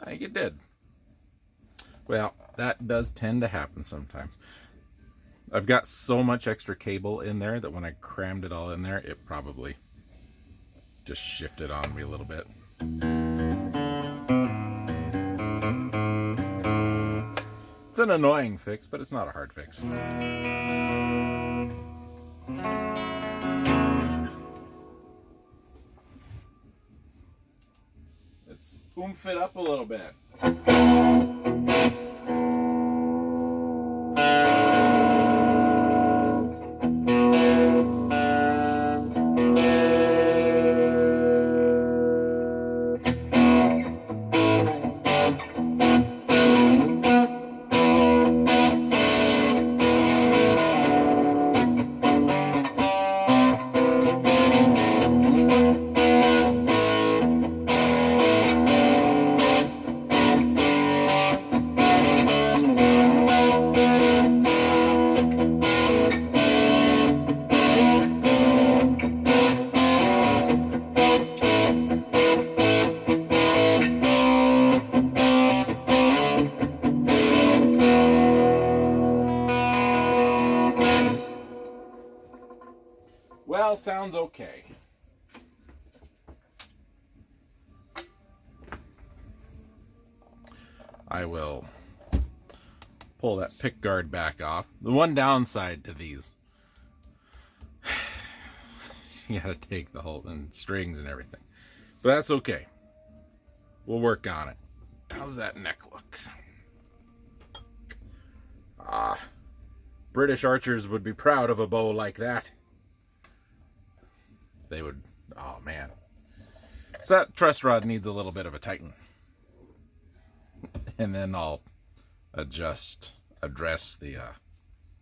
I think it did. Well, that does tend to happen sometimes. I've got so much extra cable in there that when I crammed it all in there, it probably just shifted on me a little bit. It's an annoying fix, but it's not a hard fix. Let's oomph it up a little bit. all sounds okay. I will pull that pick guard back off. The one downside to these, you gotta take the whole and strings and everything, but that's okay. We'll work on it. How's that neck look? British archers would be proud of a bow like that. They would. Oh man. So that truss rod needs a little bit of a tighten. And then I'll address the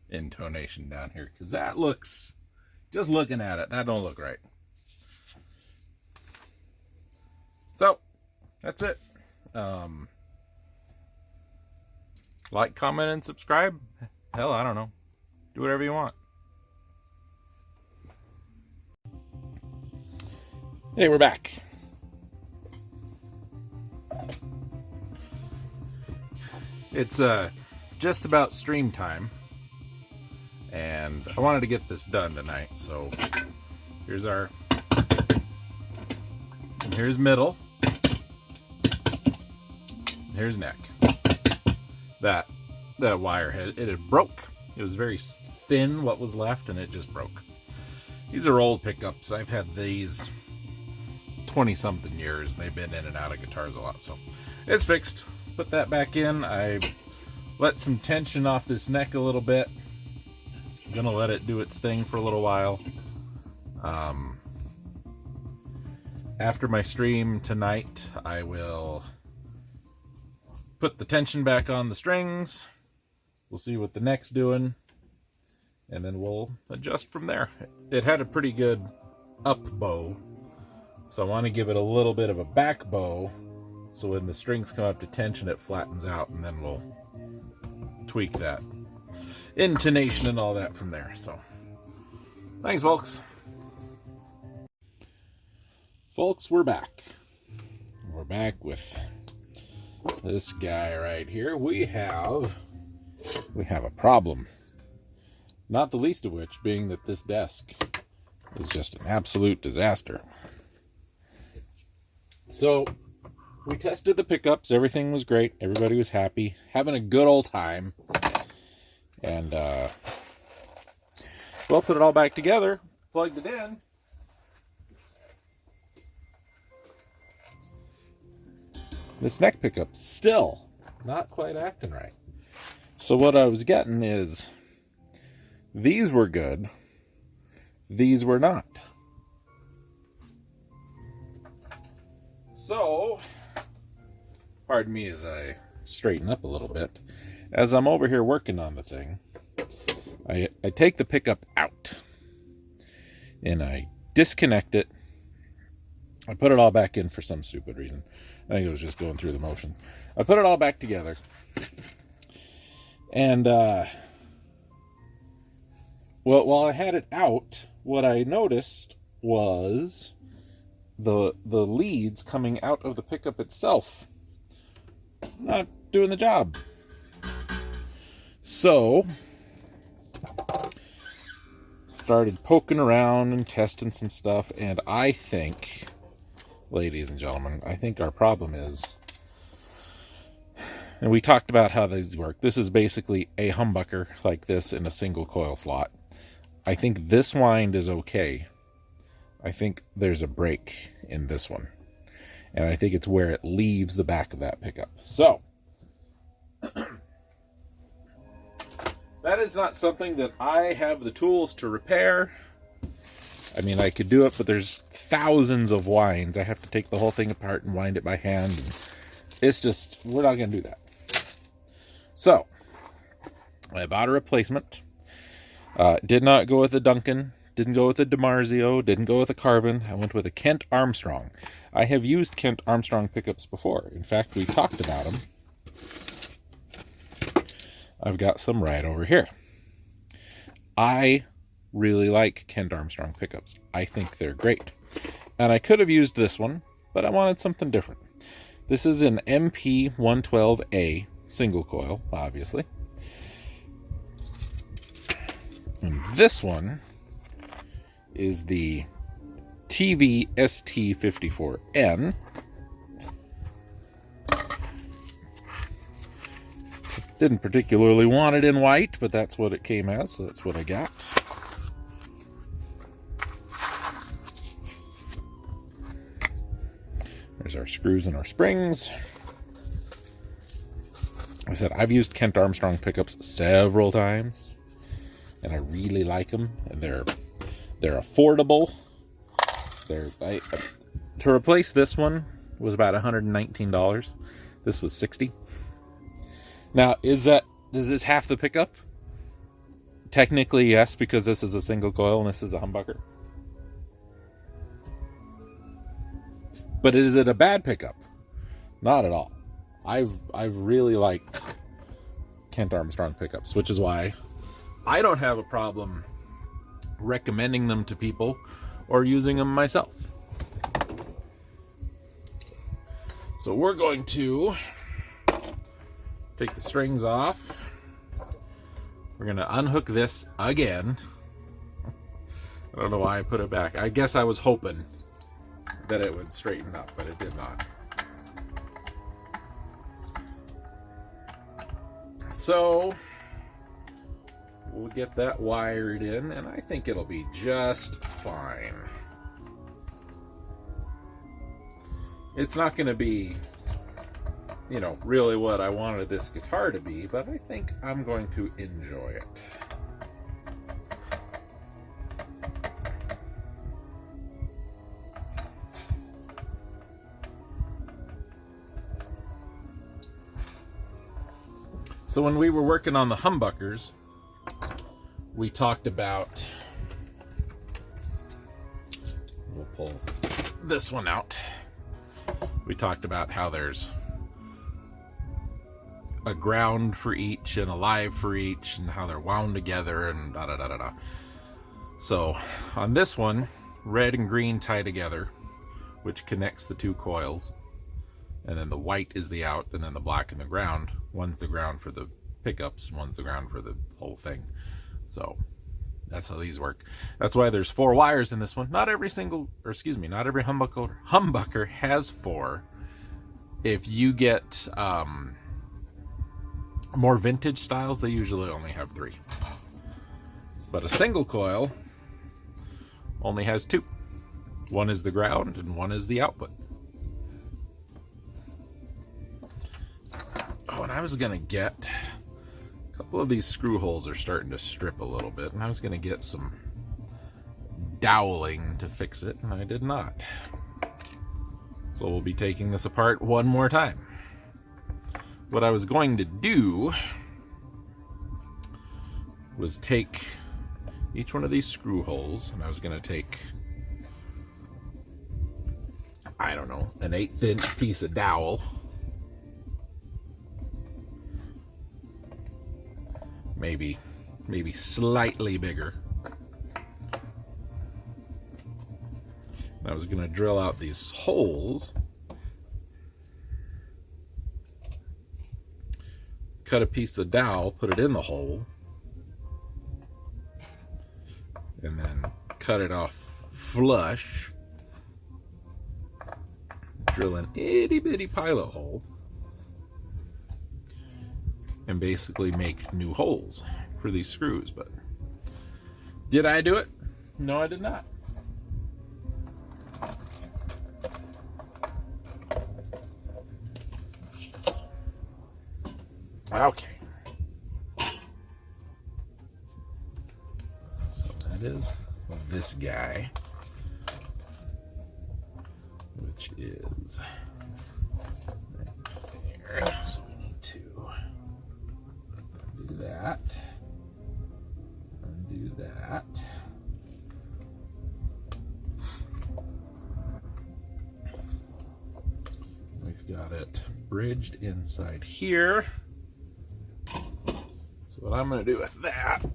intonation down here, because that looks, just looking at it, that don't look right. So that's it. Like, comment, and subscribe. Hell, I don't know. Do whatever you want. Hey, we're back. It's just about stream time, and I wanted to get this done tonight, so here's middle, here's neck. That wire it broke. It was very thin, what was left, and it just broke. These are old pickups. I've had these 20-something years, and they've been in and out of guitars a lot, so it's fixed. Put that back in. I let some tension off this neck a little bit. I'm gonna let it do its thing for a little while. After my stream tonight, I will put the tension back on the strings. We'll see what the neck's doing, and then we'll adjust from there. It had a pretty good up bow, so I want to give it a little bit of a back bow, so when the strings come up to tension, it flattens out, and then we'll tweak that intonation and all that from there. So, thanks, folks. Folks, we're back. We're back with this guy right here. We have a problem. Not the least of which being that this desk is just an absolute disaster. So, we tested the pickups. Everything was great. Everybody was happy. Having a good old time. And, well, put it all back together. Plugged it in. This neck pickup's still not quite acting right. So what I was getting is, these were good. These were not. So, pardon me as I straighten up a little bit. As I'm over here working on the thing, I take the pickup out and I disconnect it. I put it all back in for some stupid reason. I think it was just going through the motions. I put it all back together. And, well, while I had it out, what I noticed was the leads coming out of the pickup itself not doing the job. So, started poking around and testing some stuff, and I think, ladies and gentlemen, I think our problem is, and we talked about how these work. This is basically a humbucker like this in a single coil slot. I think this wind is okay. I think there's a break in this one. And I think it's where it leaves the back of that pickup. So, that is not something that I have the tools to repair. I mean, I could do it, but there's thousands of winds. I have to take the whole thing apart and wind it by hand. And it's just, we're not going to do that. So, I bought a replacement. Did not go with a Duncan. Didn't go with a DiMarzio. Didn't go with a Carvin. I went with a Kent Armstrong. I have used Kent Armstrong pickups before. In fact, we talked about them. I've got some right over here. I really like Kent Armstrong pickups. I think they're great. And I could have used this one, but I wanted something different. This is an MP112A single coil, obviously. And this one is the TV ST54N. Didn't particularly want it in white, but that's what it came as, so that's what I got. There's our screws and our springs. Like I said, I've used Kent Armstrong pickups several times, and I really like them. And they're affordable. To replace this one was about $119. This was $60. Now, is this half the pickup? Technically, yes, because this is a single coil and this is a humbucker. But is it a bad pickup? Not at all. I've really liked Kent Armstrong pickups, which is why I don't have a problem recommending them to people or using them myself. So we're going to take the strings off. We're going to unhook this again. I don't know why I put it back. I guess I was hoping that it would straighten up, but it did not. So we'll get that wired in, and I think it'll be just fine. It's not going to be, you know, really what I wanted this guitar to be, but I think I'm going to enjoy it. So when we were working on the humbuckers, we talked about, we'll pull this one out. We talked about how there's a ground for each and a live for each, and how they're wound together and da da da da da. So on this one, red and green tie together, which connects the two coils, and then the white is the out, and then the black and the ground. One's the ground for the pickups, and one's the ground for the whole thing. So that's how these work. That's why there's 4 wires in this one. Not every humbucker has 4. If you get more vintage styles, they usually only have 3. But a single coil only has 2. One is the ground and one is the output. Oh, and I was gonna get a couple of these screw holes are starting to strip a little bit, and I was gonna get some doweling to fix it, and I did not. So we'll be taking this apart one more time. What I was going to do was take each one of these screw holes, and I was going to take, I don't know, an 1/8 inch piece of dowel, maybe slightly bigger. And I was going to drill out these holes, cut a piece of dowel, put it in the hole, and then cut it off flush, drill an itty bitty pilot hole, and basically make new holes for these screws. But did I do it? No, I did not. Okay. So that is this guy, which is right there. So we need to do that, undo that. We've got it bridged inside here. So what I'm going to do with that,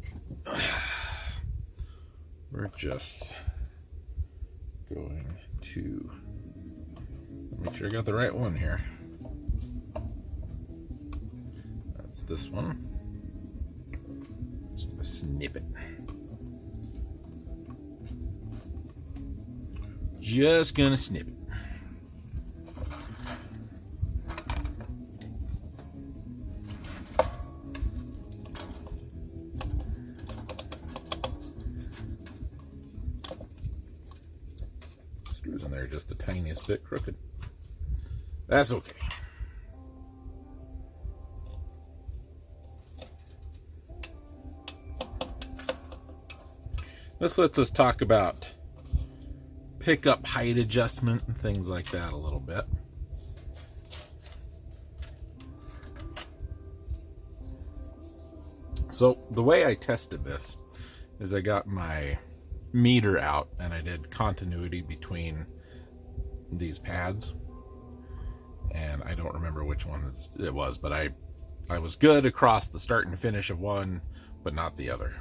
we're just going to make sure I got the right one here. That's this one. Just going to snip it. just gonna snip it. Screws in there just the tiniest bit crooked. That's okay. This lets us talk about pickup height adjustment and things like that a little bit. So the way I tested this is I got my meter out and I did continuity between these pads. And I don't remember which one it was, but I was good across the start and finish of one, but not the other.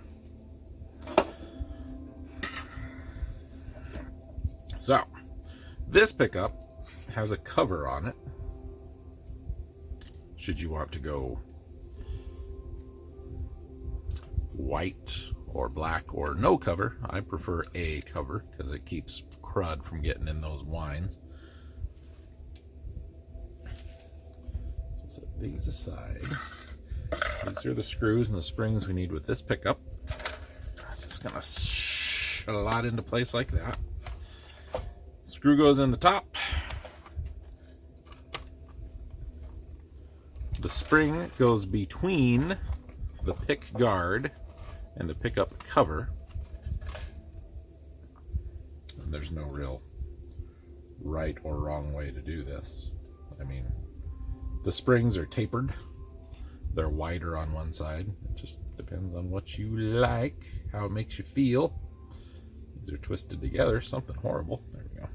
So, this pickup has a cover on it. Should you want to go white or black or no cover, I prefer a cover because it keeps crud from getting in those wines. So set these aside. These are the screws and the springs we need with this pickup. Just gonna slide into place like that. Screw goes in the top. The spring goes between the pick guard and the pickup cover. And there's no real right or wrong way to do this. I mean, the springs are tapered. They're wider on one side. It just depends on what you like, how it makes you feel. These are twisted together, something horrible. There we go.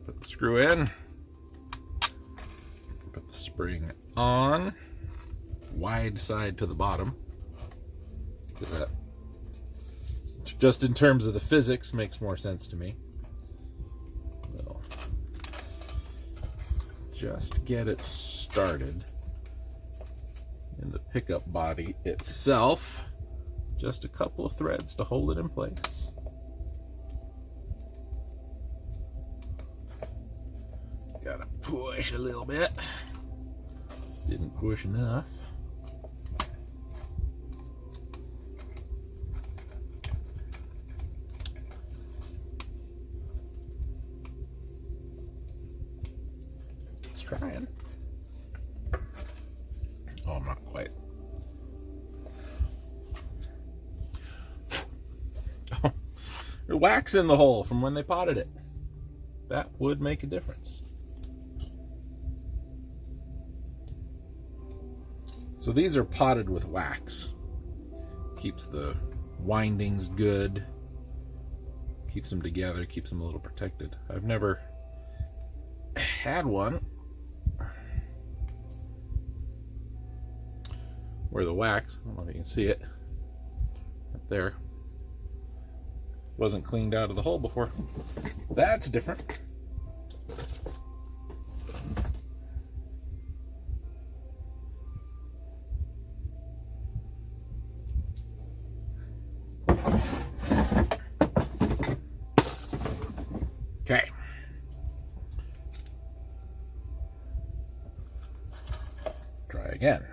Put the screw in, put the spring on, wide side to the bottom, because that, just in terms of the physics, makes more sense to me. So, just get it started in the pickup body itself, just a couple of threads to hold it in place. Gotta push a little bit. Didn't push enough. It's trying. Oh, I'm not quite. Oh, there's wax in the hole from when they potted it. That would make a difference. So these are potted with wax. Keeps the windings good. Keeps them together, keeps them a little protected. I've never had one where the wax, I don't know if you can see it, up there, wasn't cleaned out of the hole before. That's different. Okay. Try again.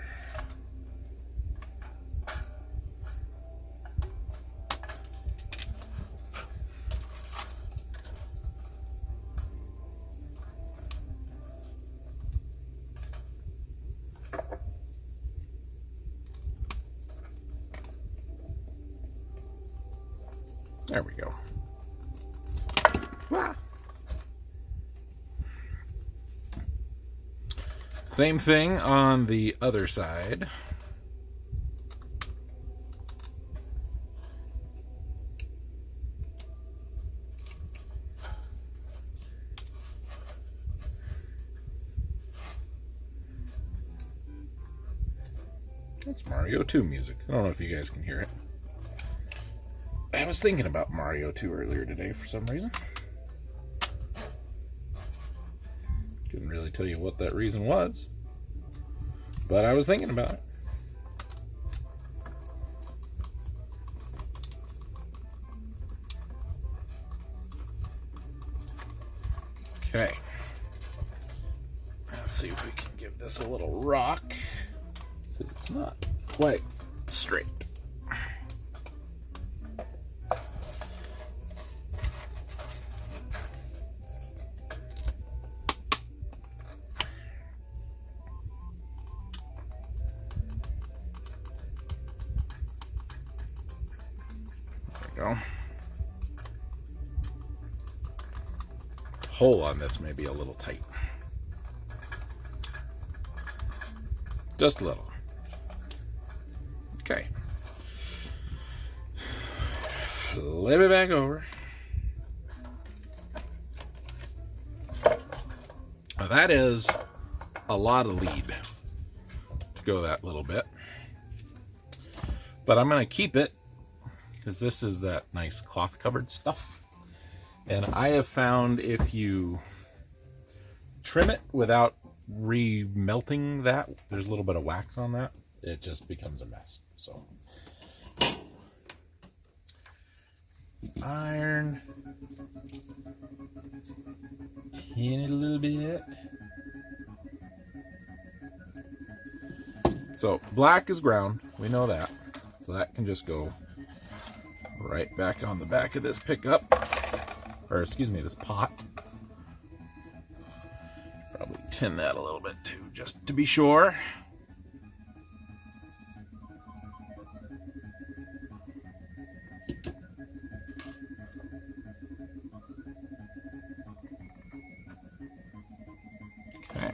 There we go. Ah. Same thing on the other side. That's Mario 2 music. I don't know if you guys can hear it. I was thinking about Mario 2 earlier today for some reason. Couldn't really tell you what that reason was, but I was thinking about it. Okay. Let's see if we can give this a little rock, because it's not quite straight. There we go. Hole on this may be a little tight. Just a little. Okay. Flip it back over. Now that is a lot of lead to go that little bit. But I'm going to keep it because this is that nice cloth covered stuff. And I have found if you trim it without remelting that, there's a little bit of wax on that, it just becomes a mess. So iron, tin it a little bit. So black is ground, we know that. So that can just go right back on the back of this pickup. Or excuse me, this pot. Probably tin that a little bit too, just to be sure. Okay.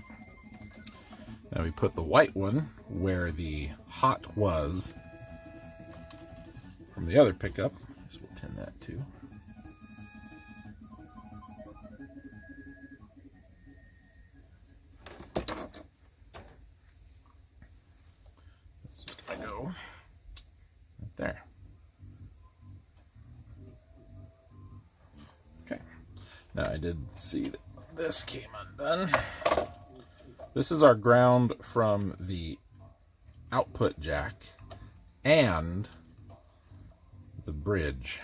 Now we put the white one where the hot was from the other pickup. So we'll tin that too. There. Okay. Now I did see that this came undone. This is our ground from the output jack and the bridge.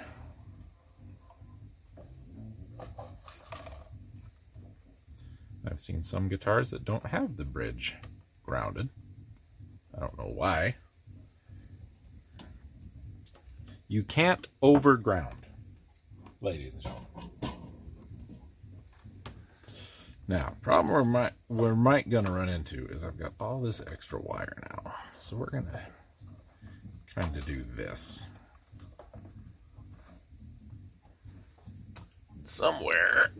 I've seen some guitars that don't have the bridge grounded. I don't know why. You can't overground, ladies and gentlemen. Now, problem we're gonna run into is I've got all this extra wire now. So we're gonna kind of do this. Somewhere.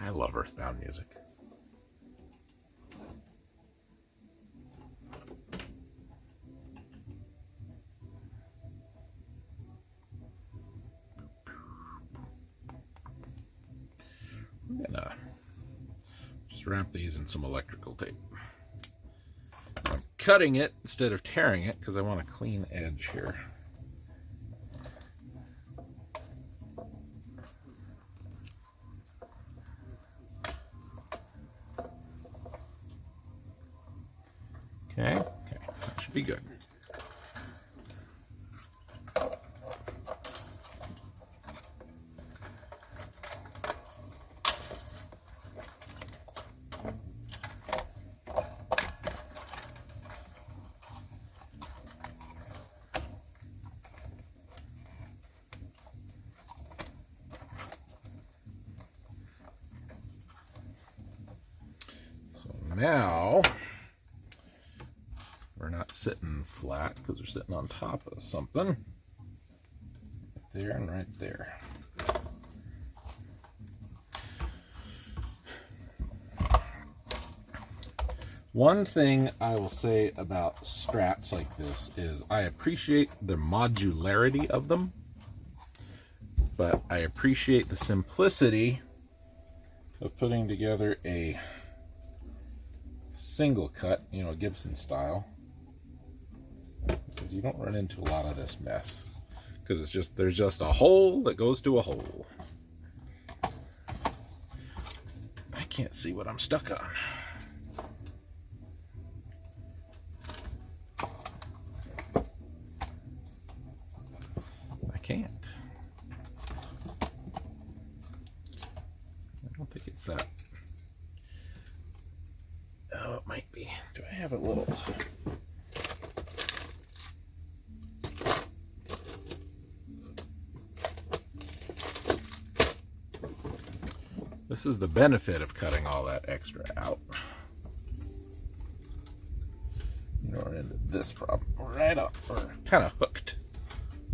I love earthbound music. I'm gonna just wrap these in some electrical tape. I'm cutting it instead of tearing it because I want a clean edge here. Okay, that should be good. So now we're not sitting flat because we're sitting on top of something. Right there and right there. One thing I will say about Strats like this is I appreciate the modularity of them, but I appreciate the simplicity of putting together a single cut, you know, Gibson style, because you don't run into a lot of this mess because it's just there's just a hole that goes to a hole. I can't see what I'm stuck on. can't. I don't think it's that. Oh, it might be. Do I have it little? This is the benefit of cutting all that extra out. You run into this problem right up, or kind of hooked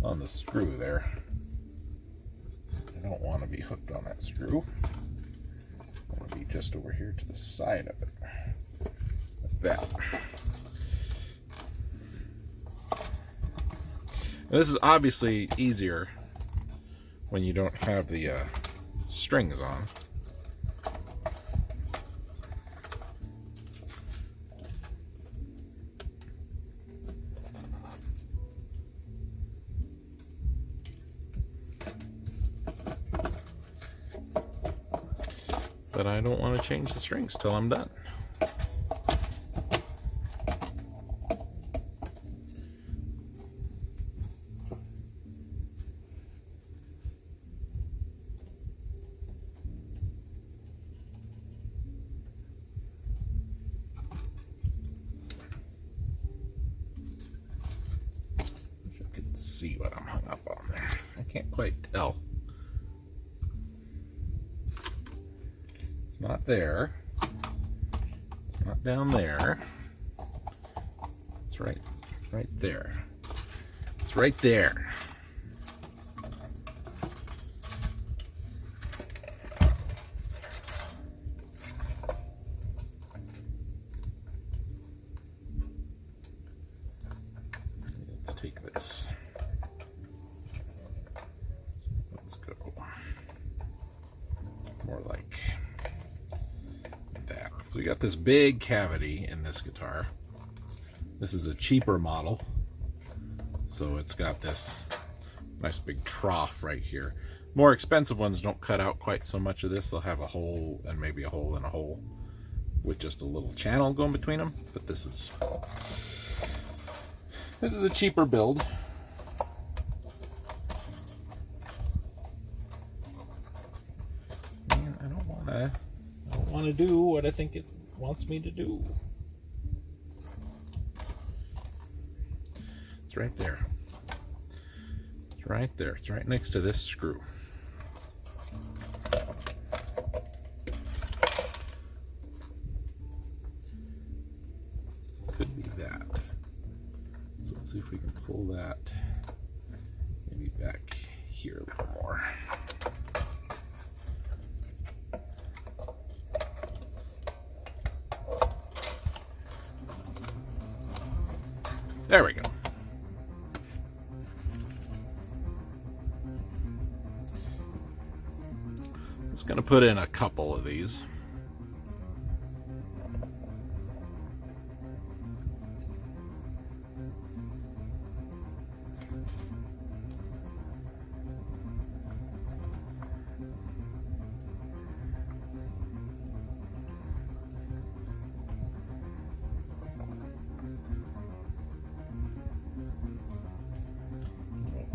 on the screw there. I don't want to be hooked on that screw. I want to be just over here to the side of it, like that. And this is obviously easier when you don't have the strings on. But I don't want to change the strings till I'm done. Wish I could see what I'm hung up on there. I can't quite tell. It's not there. It's not down there. It's right there. It's right there. Let's take this. Let's go more like that. So we got this big cavity in this guitar. This is a cheaper model, so it's got this nice big trough right here. More expensive ones don't cut out quite so much of this. They'll have a hole and maybe a hole and a hole with just a little channel going between them. But this is a cheaper build. And I don't want to do what I think it wants me to do. It's right there. It's right there. It's right next to this screw. Could be that. So let's see if we can pull that maybe back here a little more. There we go. I'm just going to put in a couple of these.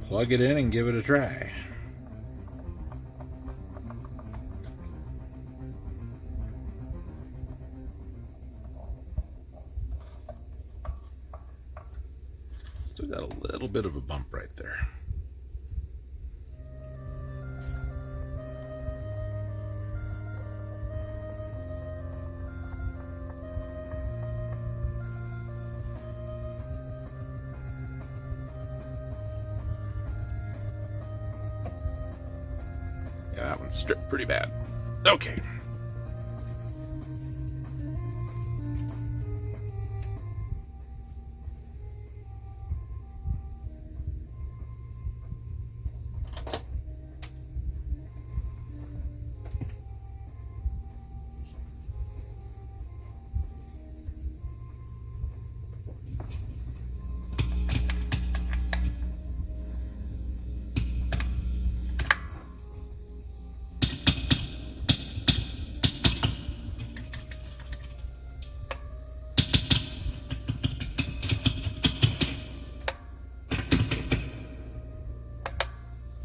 Plug it in and give it a try. Still got a little bit of a bump right there. Yeah, that one's stripped pretty bad. Okay.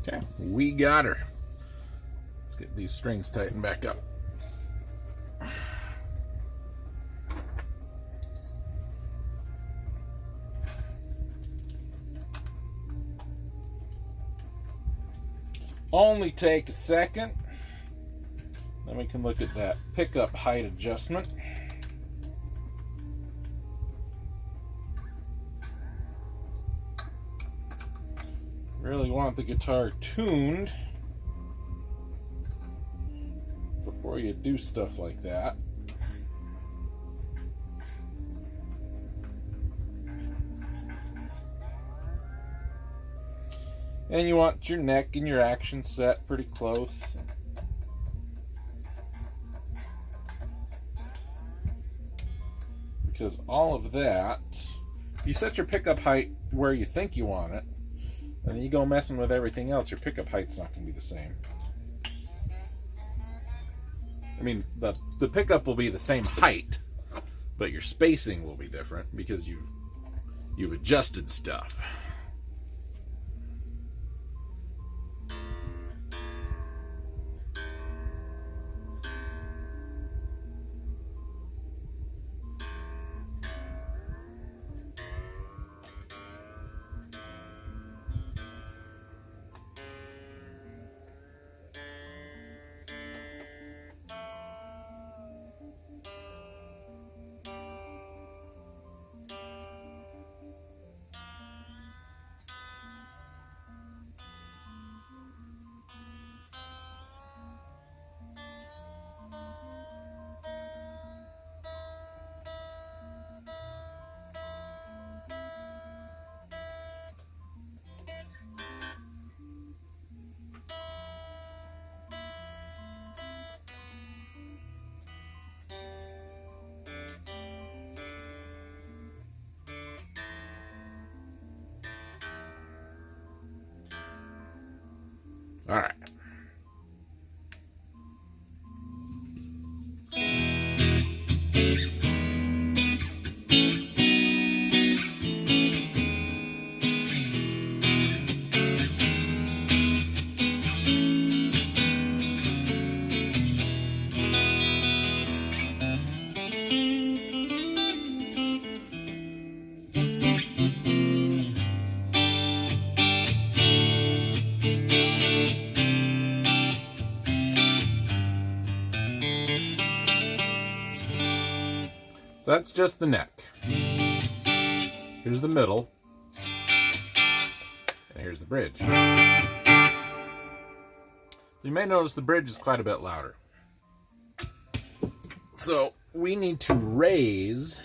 Okay, we got her. Let's get these strings tightened back up. Only take a second. Then we can look at that pickup height adjustment. Really want the guitar tuned before you do stuff like that. And you want your neck and your action set pretty close. Because all of that, if you set your pickup height where you think you want it, and then you go messing with everything else, your pickup height's not going to be the same. I mean, the pickup will be the same height, but your spacing will be different because you've adjusted stuff. All right. So that's just the neck. Here's the middle. And here's the bridge. You may notice the bridge is quite a bit louder. So we need to raise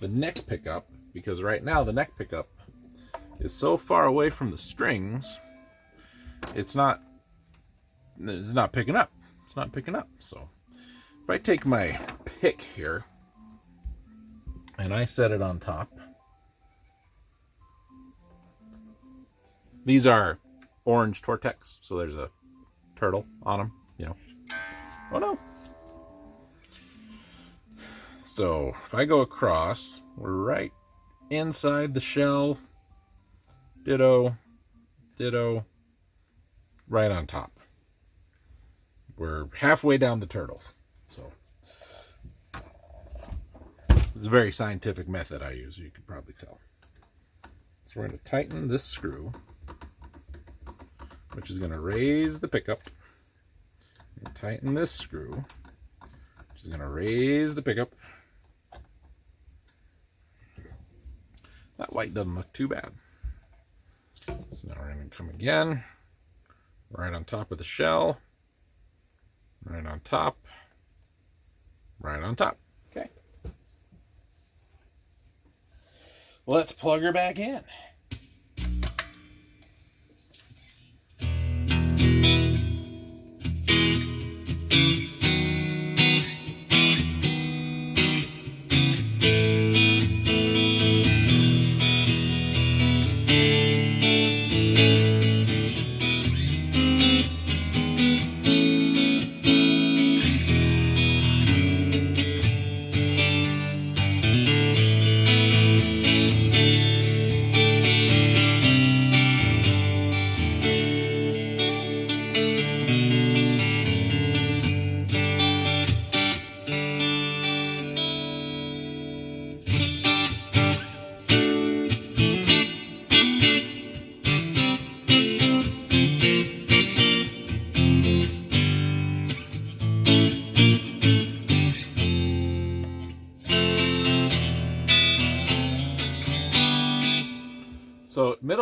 the neck pickup, because right now the neck pickup is so far away from the strings, it's not picking up. It's not picking up. So if I take my pick here and I set it on top, these are orange Tortex, so there's a turtle on them, you know. Oh no. So if I go across, we're right inside the shell, ditto, ditto, right on top. We're halfway down the turtle. So it's a very scientific method I use, you can probably tell. So we're going to tighten this screw, which is going to raise the pickup. And tighten this screw, which is going to raise the pickup. That white doesn't look too bad. So now we're going to come again, right on top of the shell, right on top, right on top. Okay. Let's plug her back in.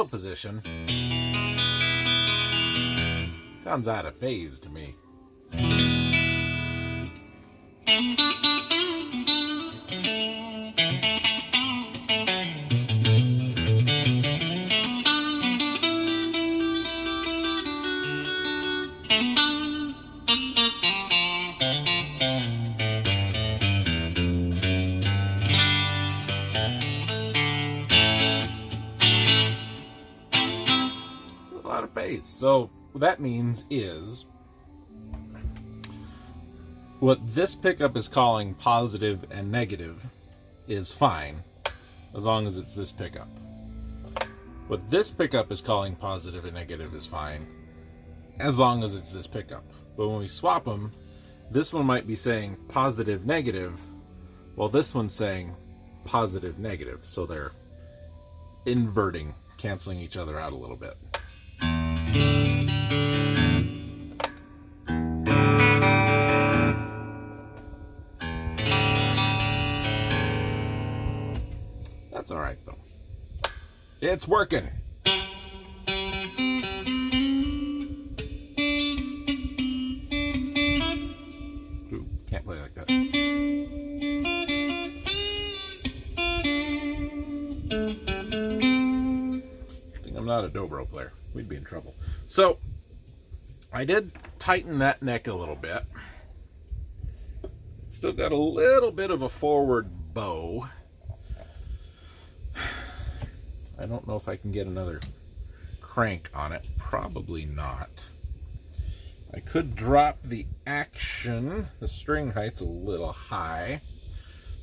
default position, sounds out of phase to me. Out of phase. So what that means is what this pickup is calling positive and negative is fine as long as it's this pickup. What this pickup is calling positive and negative is fine as long as it's this pickup. But when we swap them, this one might be saying positive negative while this one's saying positive negative. So they're inverting, canceling each other out a little bit. That's all right though. It's working. Ooh, can't play like that. I think I'm not a dobro player. We'd be in trouble. So I did tighten that neck a little bit. It's still got a little bit of a forward bow. I don't know if I can get another crank on it. Probably not. I could drop the action. The string height's a little high.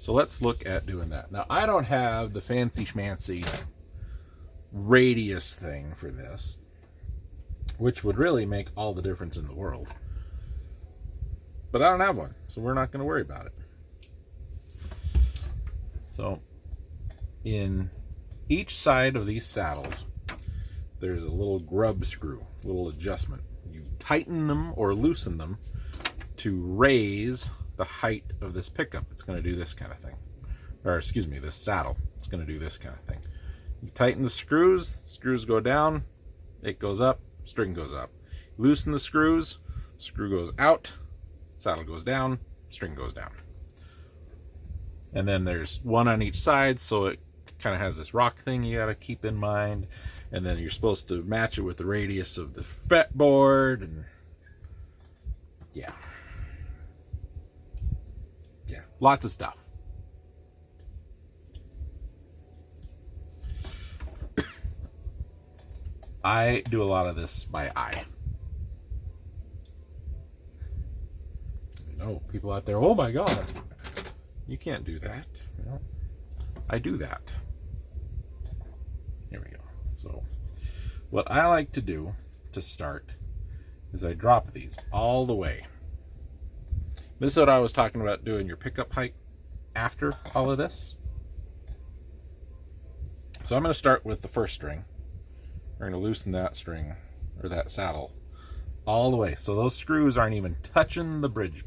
So let's look at doing that. Now, I don't have the fancy schmancy radius thing for this, which would really make all the difference in the world. But I don't have one, so we're not going to worry about it. So in each side of these saddles, there's a little grub screw, little adjustment. You tighten them or loosen them to raise the height of this pickup. It's going to do this kind of thing. Or excuse me, this saddle. It's going to do this kind of thing. You tighten the screws go down, it goes up, string goes up. Loosen the screws, screw goes out, saddle goes down, string goes down. And then there's one on each side, so it kind of has this rock thing you got to keep in mind. And then you're supposed to match it with the radius of the fretboard, and yeah, lots of stuff. I do a lot of this by eye. I know people out there, oh my god, you can't do that. Well, I do that. Here we go. So what I like to do to start is I drop these all the way. This is what I was talking about, doing your pickup height after all of this. So I'm going to start with the first string. We're going to loosen that string, or that saddle, all the way. So those screws aren't even touching the bridge.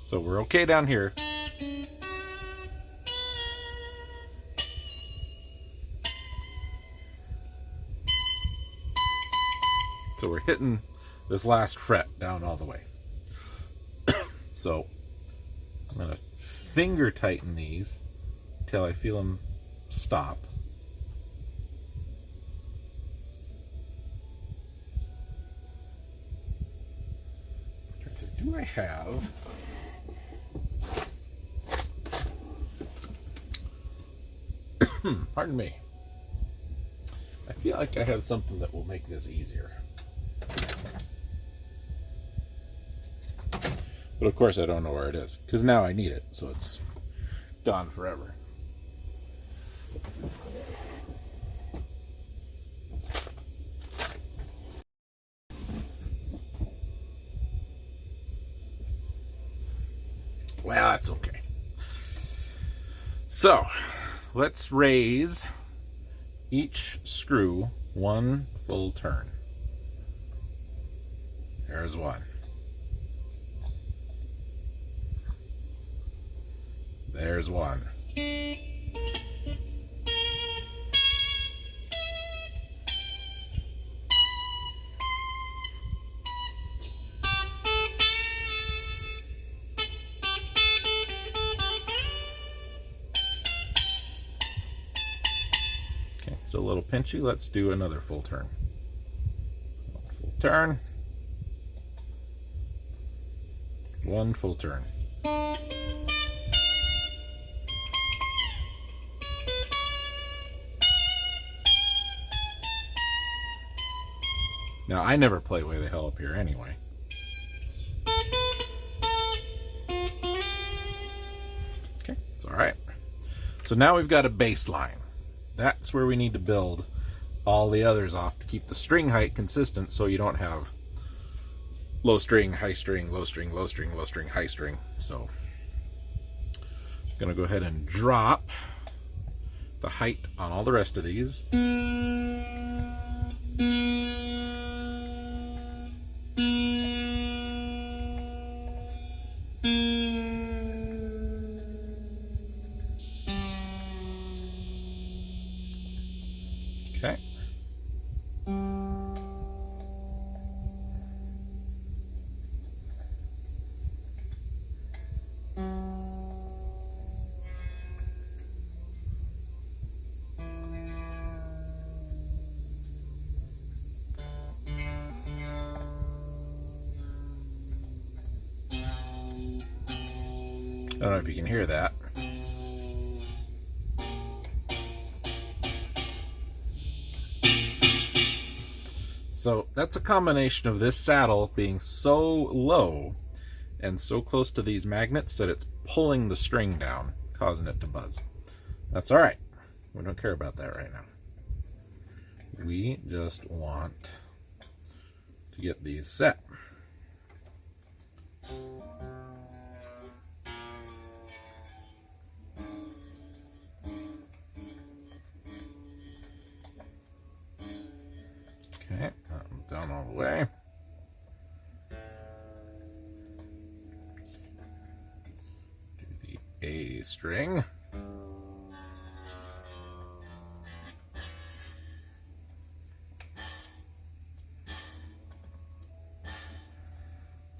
So we're okay down here. So we're hitting this last fret down all the way. So I'm going to finger tighten these till I feel them stop. Do I have... Pardon me. I feel like I have something that will make this easier. But of course I don't know where it is, because now I need it, so it's gone forever. Well, that's okay. So let's raise each screw 1 full turn. There's one. There's one. Okay, still a little pinchy. Let's do another full turn. One full turn. One full turn. Now, I never play way the hell up here anyway. Okay, it's all right. So now we've got a bass line. That's where we need to build all the others off to keep the string height consistent so you don't have low string, high string, low string, low string, low string, high string. So I'm going to go ahead and drop the height on all the rest of these. Okay. I don't know if you can hear that. So that's a combination of this saddle being so low and so close to these magnets that it's pulling the string down, causing it to buzz. That's all right. We don't care about that right now. We just want to get these set. Okay, that one's down all the way. Do the A string.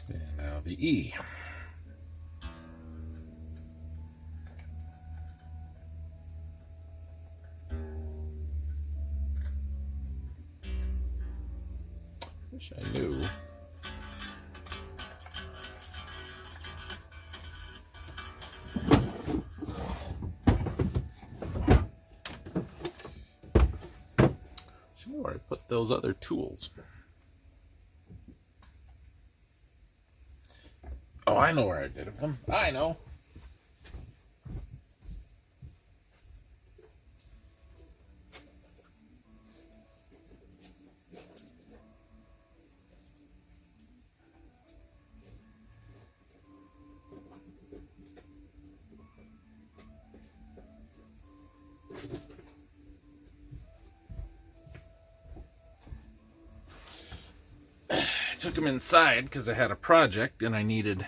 And now the E. Wish I knew. Should know where I put those other tools. Oh, I know where I did them. I know. Took them inside because I had a project and I needed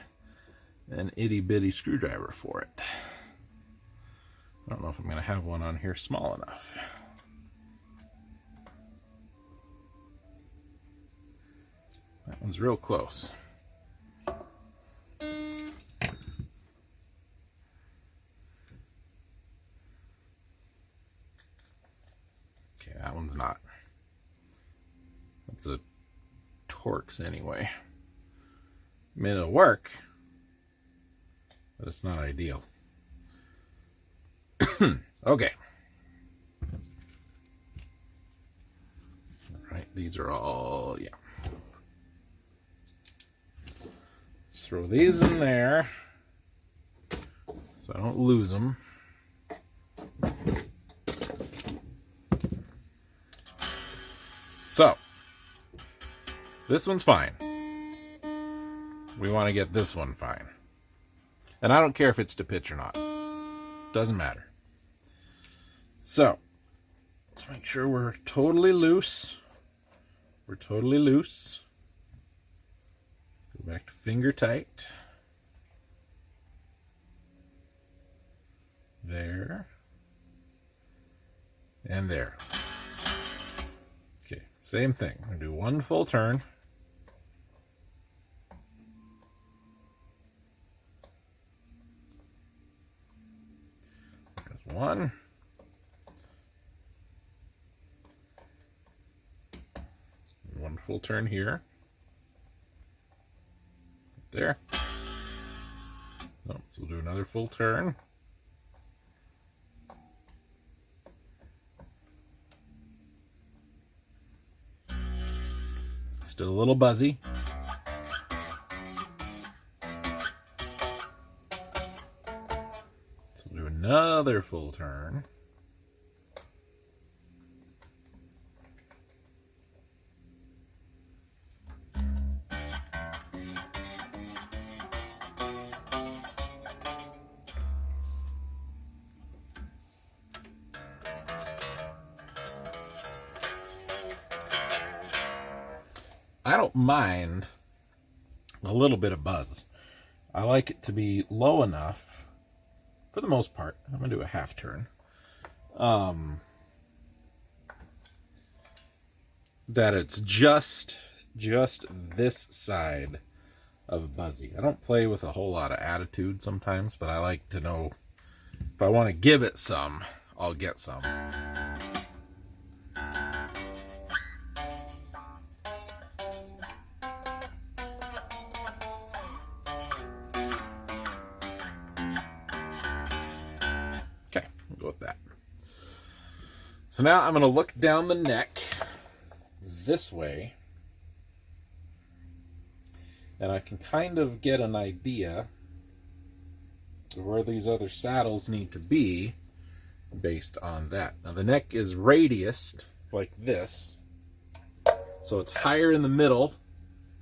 an itty-bitty screwdriver for it. I don't know if I'm going to have one on here small enough. That one's real close. Okay, that one's not. That's a Torx anyway. I mean, it'll work, but it's not ideal. Okay. All right, these are all, yeah. Throw these in there so I don't lose them. So, this one's fine. We want to get this one fine. And I don't care if it's to pitch or not. Doesn't matter. So, Let's make sure we're totally loose. We're totally loose. Go back to finger tight. There. And there. Okay, same thing. I'm going to do one full turn. There's one. One full turn here. There. Oh, so we'll do another full turn. Still a little buzzy. So we'll do another full turn. I don't mind a little bit of buzz. I like it to be low enough, for the most part. I'm going to do a half turn. That it's just this side of buzzy. I don't play with a whole lot of attitude sometimes, but I like to know if I want to give it some, I'll get some. Okay, we'll go with that. So now I'm going to look down the neck this way, and I can kind of get an idea of where these other saddles need to be based on that. Now the neck is radiused like this, so it's higher in the middle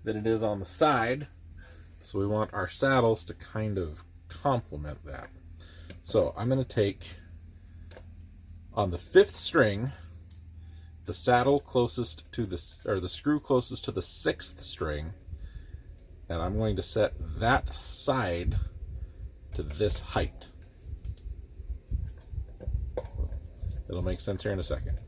than it is on the side, so we want our saddles to kind of complement that. So I'm going to take, on the 5th string, the saddle closest to the, or the screw closest to the 6th string, and I'm going to set that side to this height. It'll make sense here in a second.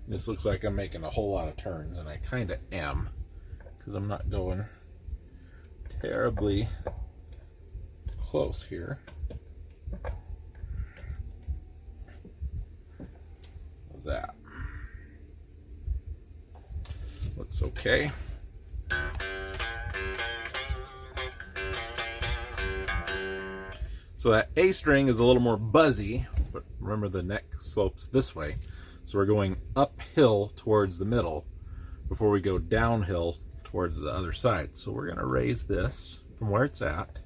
This looks like I'm making a whole lot of turns, and I kind of am, because I'm not going terribly close here. How's that? Looks okay. So that A string is a little more buzzy, but remember the neck slopes this way. So we're going uphill towards the middle before we go downhill towards the other side. So we're going to raise this from where it's at.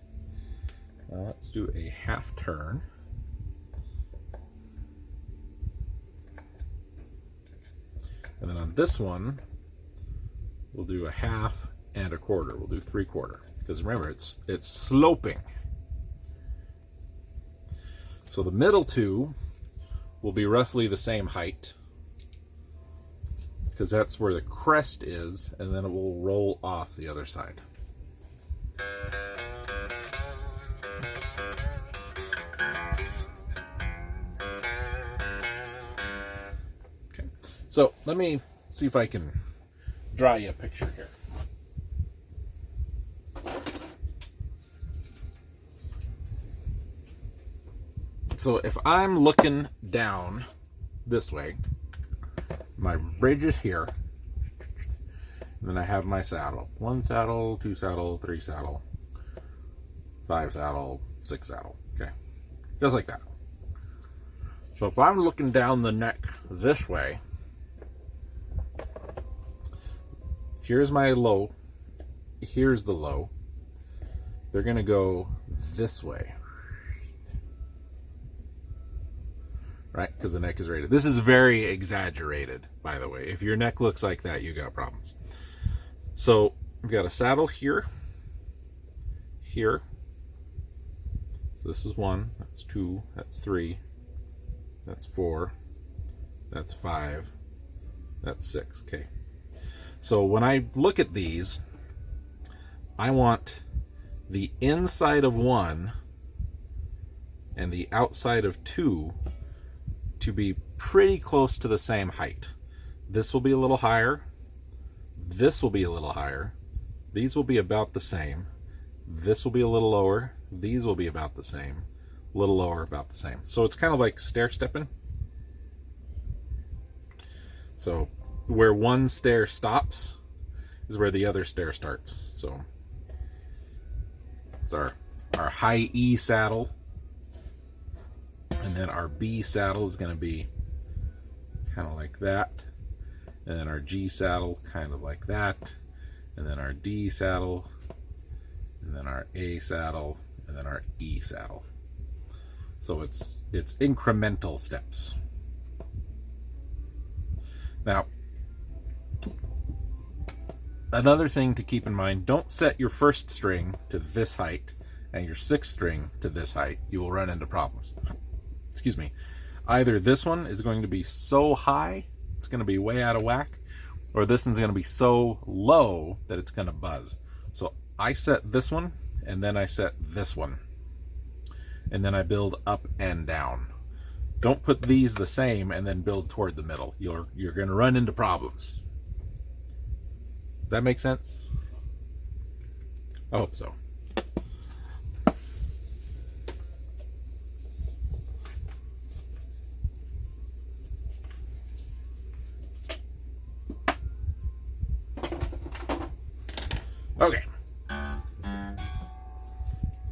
Let's do a half turn. And then on this one, we'll do a half and a quarter. We'll do 3/4. Because remember, it's sloping. So the middle two will be roughly the same height, because that's where the crest is, and then it will roll off the other side. Okay, so let me see if I can draw you a picture here. So if I'm looking down this way, my bridge is here, and then I have my saddle. 1 saddle, 2 saddle, 3 saddle, 5 saddle, 6 saddle. Okay, just like that. So if I'm looking down the neck this way, here's my low, here's the low. They're gonna go this way. Right, because the neck is rated. This is very exaggerated, by the way. If your neck looks like that, you got problems. So I've got a saddle here, here. So this is 1, that's 2, that's 3, that's 4, that's 5, that's 6. Okay. So when I look at these, I want the inside of 1 and the outside of 2 to be pretty close to the same height. This will be a little higher. This will be a little higher. These will be about the same. This will be a little lower. These will be about the same. A little lower, about the same. So it's kind of like stair stepping. So where one stair stops is where the other stair starts. So it's our high E saddle. And then our B saddle is going to be kind of like that. And then our G saddle kind of like that. And then our D saddle. And then our A saddle. And then our E saddle. So it's incremental steps. Now, another thing to keep in mind, don't set your first string to this height and your sixth string to this height. You will run into problems. Excuse me. Either this one is going to be so high, it's going to be way out of whack, or this one's going to be so low that it's going to buzz. So I set this one, and then I set this one. And then I build up and down. Don't put these the same and then build toward the middle. You're going to run into problems. Does that make sense? I hope so. Okay.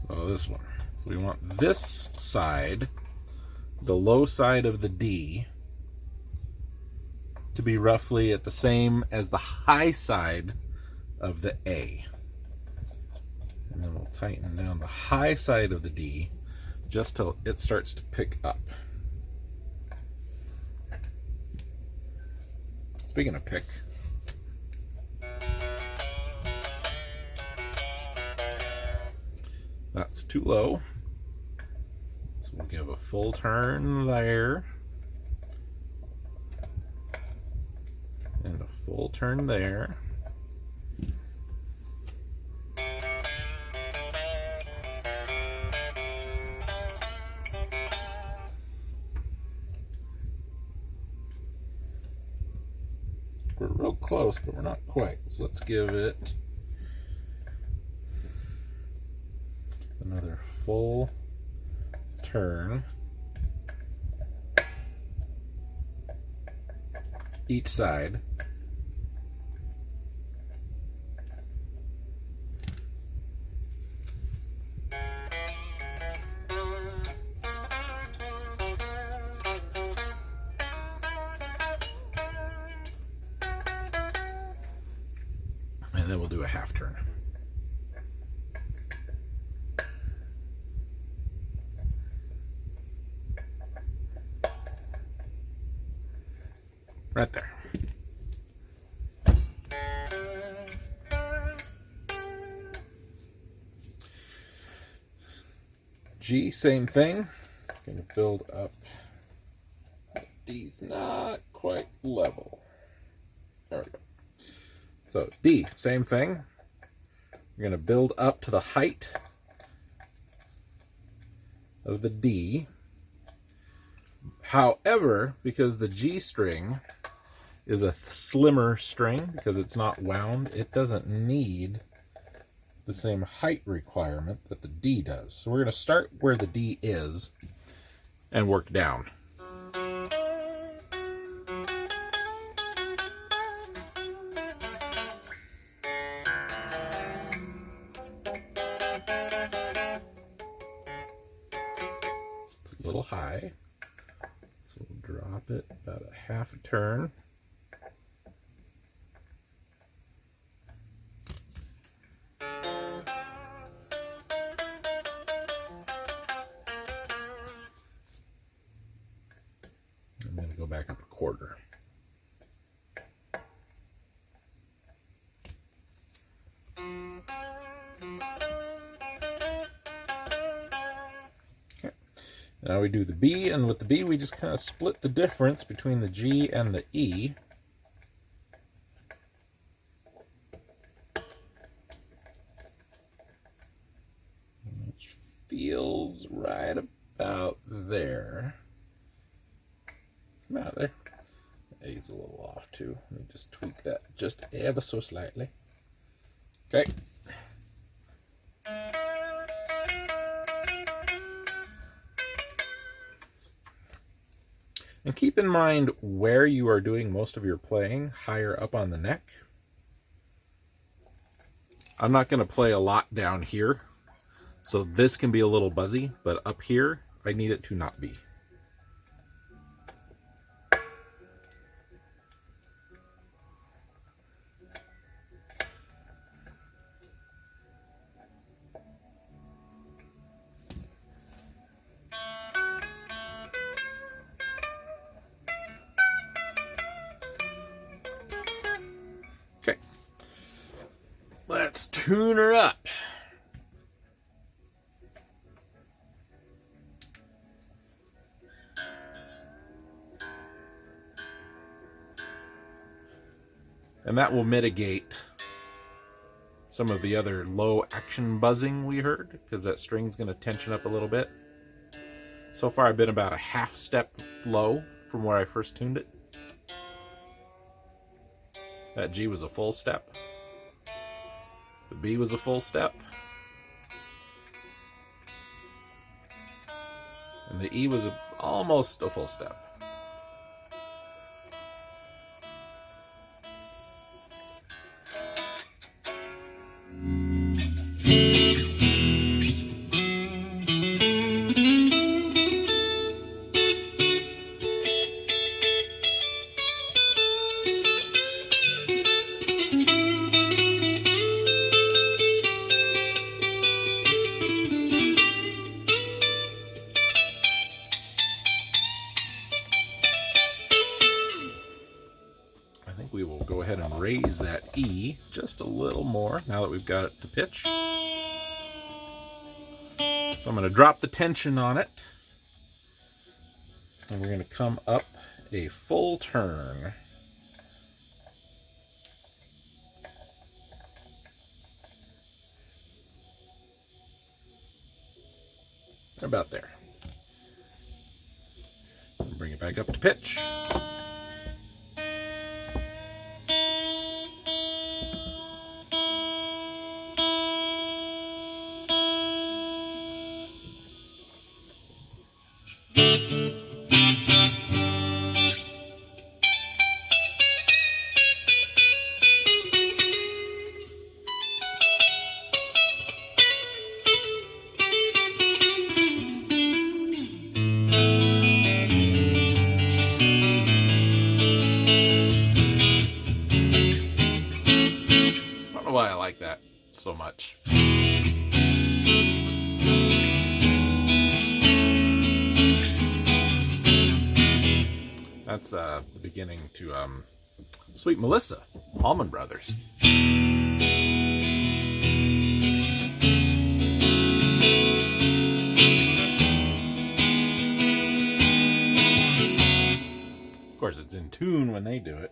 So this one. So we want this side, the low side of the D, to be roughly at the same as the high side of the A. And then we'll tighten down the high side of the D just till it starts to pick up. Speaking of pick, that's too low. So we'll give a full turn there. And a full turn there. We're real close, but we're not quite. So let's give it another full turn each side. And then we'll do a half turn. Right there. G, same thing. Gonna build up. D's not quite level. There we go. So D, same thing. We're gonna build up to the height of the D. However, because the G string is a slimmer string, because it's not wound, it doesn't need the same height requirement that the D does. So we're going to start where the D is and work down. It's a little high. So we'll drop it about a half a turn. I'm going to go back up a quarter. Now we do the B, and with the B we just kind of split the difference between the G and the E. Which feels right about there. About there. A's a little off too. Let me just tweak that just ever so slightly. Okay. And keep in mind where you are doing most of your playing, higher up on the neck. I'm not going to play a lot down here, so this can be a little buzzy, but up here, I need it to not be. Okay, let's tune her up. And that will mitigate some of the other low action buzzing we heard, because that string's going to tension up a little bit. So far I've been about a half step low from where I first tuned it. That G was a full step. The B was a full step. And the E was almost a full step. We will go ahead and raise that E just a little more now that we've got it to pitch. So I'm going to drop the tension on it, and we're going to come up a full turn. About there. Bring it back up to pitch. Why I like that so much. That's the beginning to Sweet Melissa, Allman Brothers. Of course, it's in tune when they do it.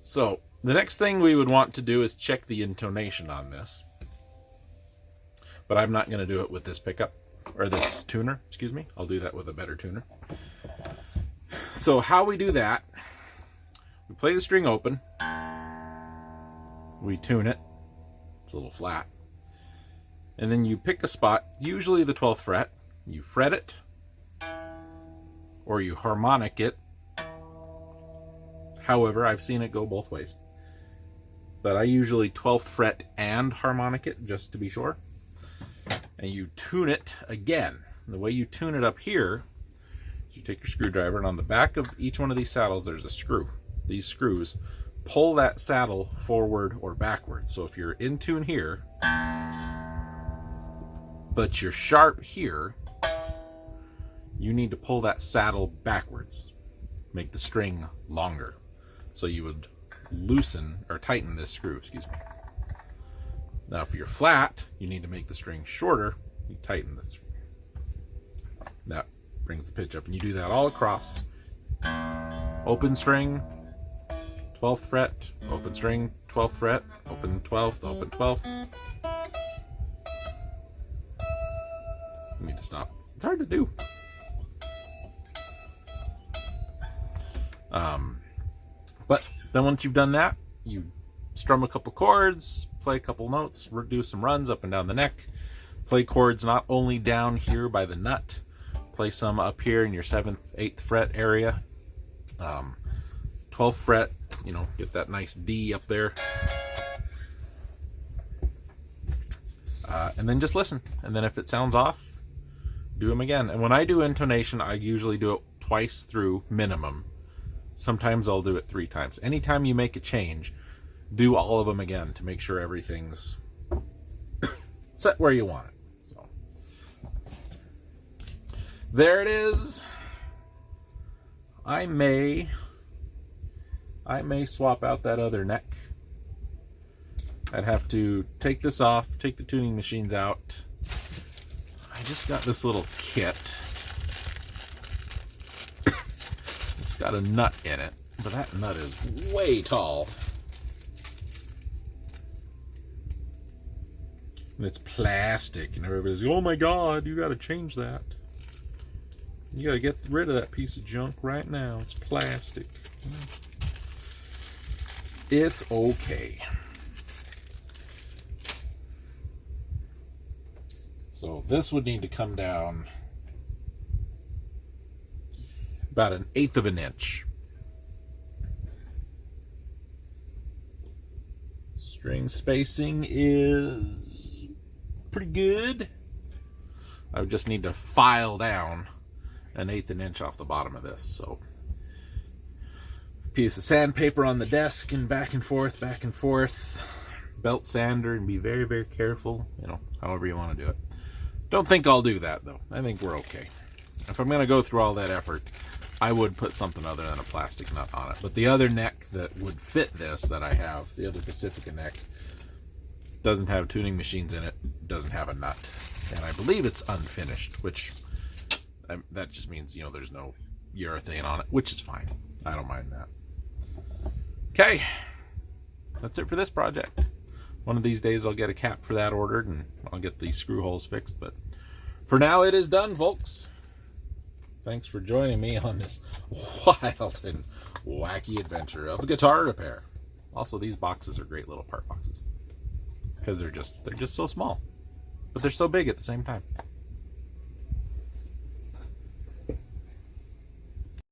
So the next thing we would want to do is check the intonation on this. But I'm not going to do it with this pickup, or this tuner, excuse me. I'll do that with a better tuner. So how we do that, we play the string open, we tune it, it's a little flat, and then you pick a spot, usually the 12th fret, you fret it, or you harmonic it. However, I've seen it go both ways. But I usually 12th fret and harmonic it, just to be sure. And you tune it again. And the way you tune it up here is you take your screwdriver, and on the back of each one of these saddles there's a screw. These screws pull that saddle forward or backward. So if you're in tune here, but you're sharp here, you need to pull that saddle backwards. Make the string longer. So you would loosen or tighten this screw, excuse me. Now if you're flat, you need to make the string shorter. You tighten this. That brings the pitch up, and you do that all across. Open string, 12th fret, open string, 12th fret, open 12th, open 12th. You need to stop. It's hard to do. But then once you've done that, you strum a couple chords, play a couple notes, do some runs up and down the neck, play chords not only down here by the nut, play some up here in your 7th, 8th fret area. 12th fret, you know, get that nice D up there. And then just listen. And then if it sounds off, do them again. And when I do intonation, I usually do it twice through minimum. Sometimes I'll do it 3 times. Anytime you make a change, do all of them again to make sure everything's set where you want it. So there it is. I may swap out that other neck. I'd have to take this off, take the tuning machines out. I just got this little kit. It's got a nut in it, but that nut is way tall. And it's plastic, and everybody's like, oh my God, you gotta change that. You gotta get rid of that piece of junk right now. It's plastic. It's okay. So this would need to come down about 1/8 of an inch. String spacing is pretty good. I would just need to file down 1/8 an inch off the bottom of this. So piece of sandpaper on the desk and back and forth, belt sander, and be very, very careful, you know, however you want to do it. Don't think I'll do that though. I think we're okay. If I'm going to go through all that effort, I would put something other than a plastic nut on it. But the other neck that would fit this that I have, the other Pacifica neck, doesn't have tuning machines in it, doesn't have a nut. And I believe it's unfinished, which that just means, you know, there's no urethane on it, which is fine. I don't mind that. Okay, that's it for this project. One of these days I'll get a cap for that ordered and I'll get these screw holes fixed. But for now it is done, folks. Thanks for joining me on this wild and wacky adventure of guitar repair. Also, these boxes are great little part boxes because they're just so small, but they're so big at the same time.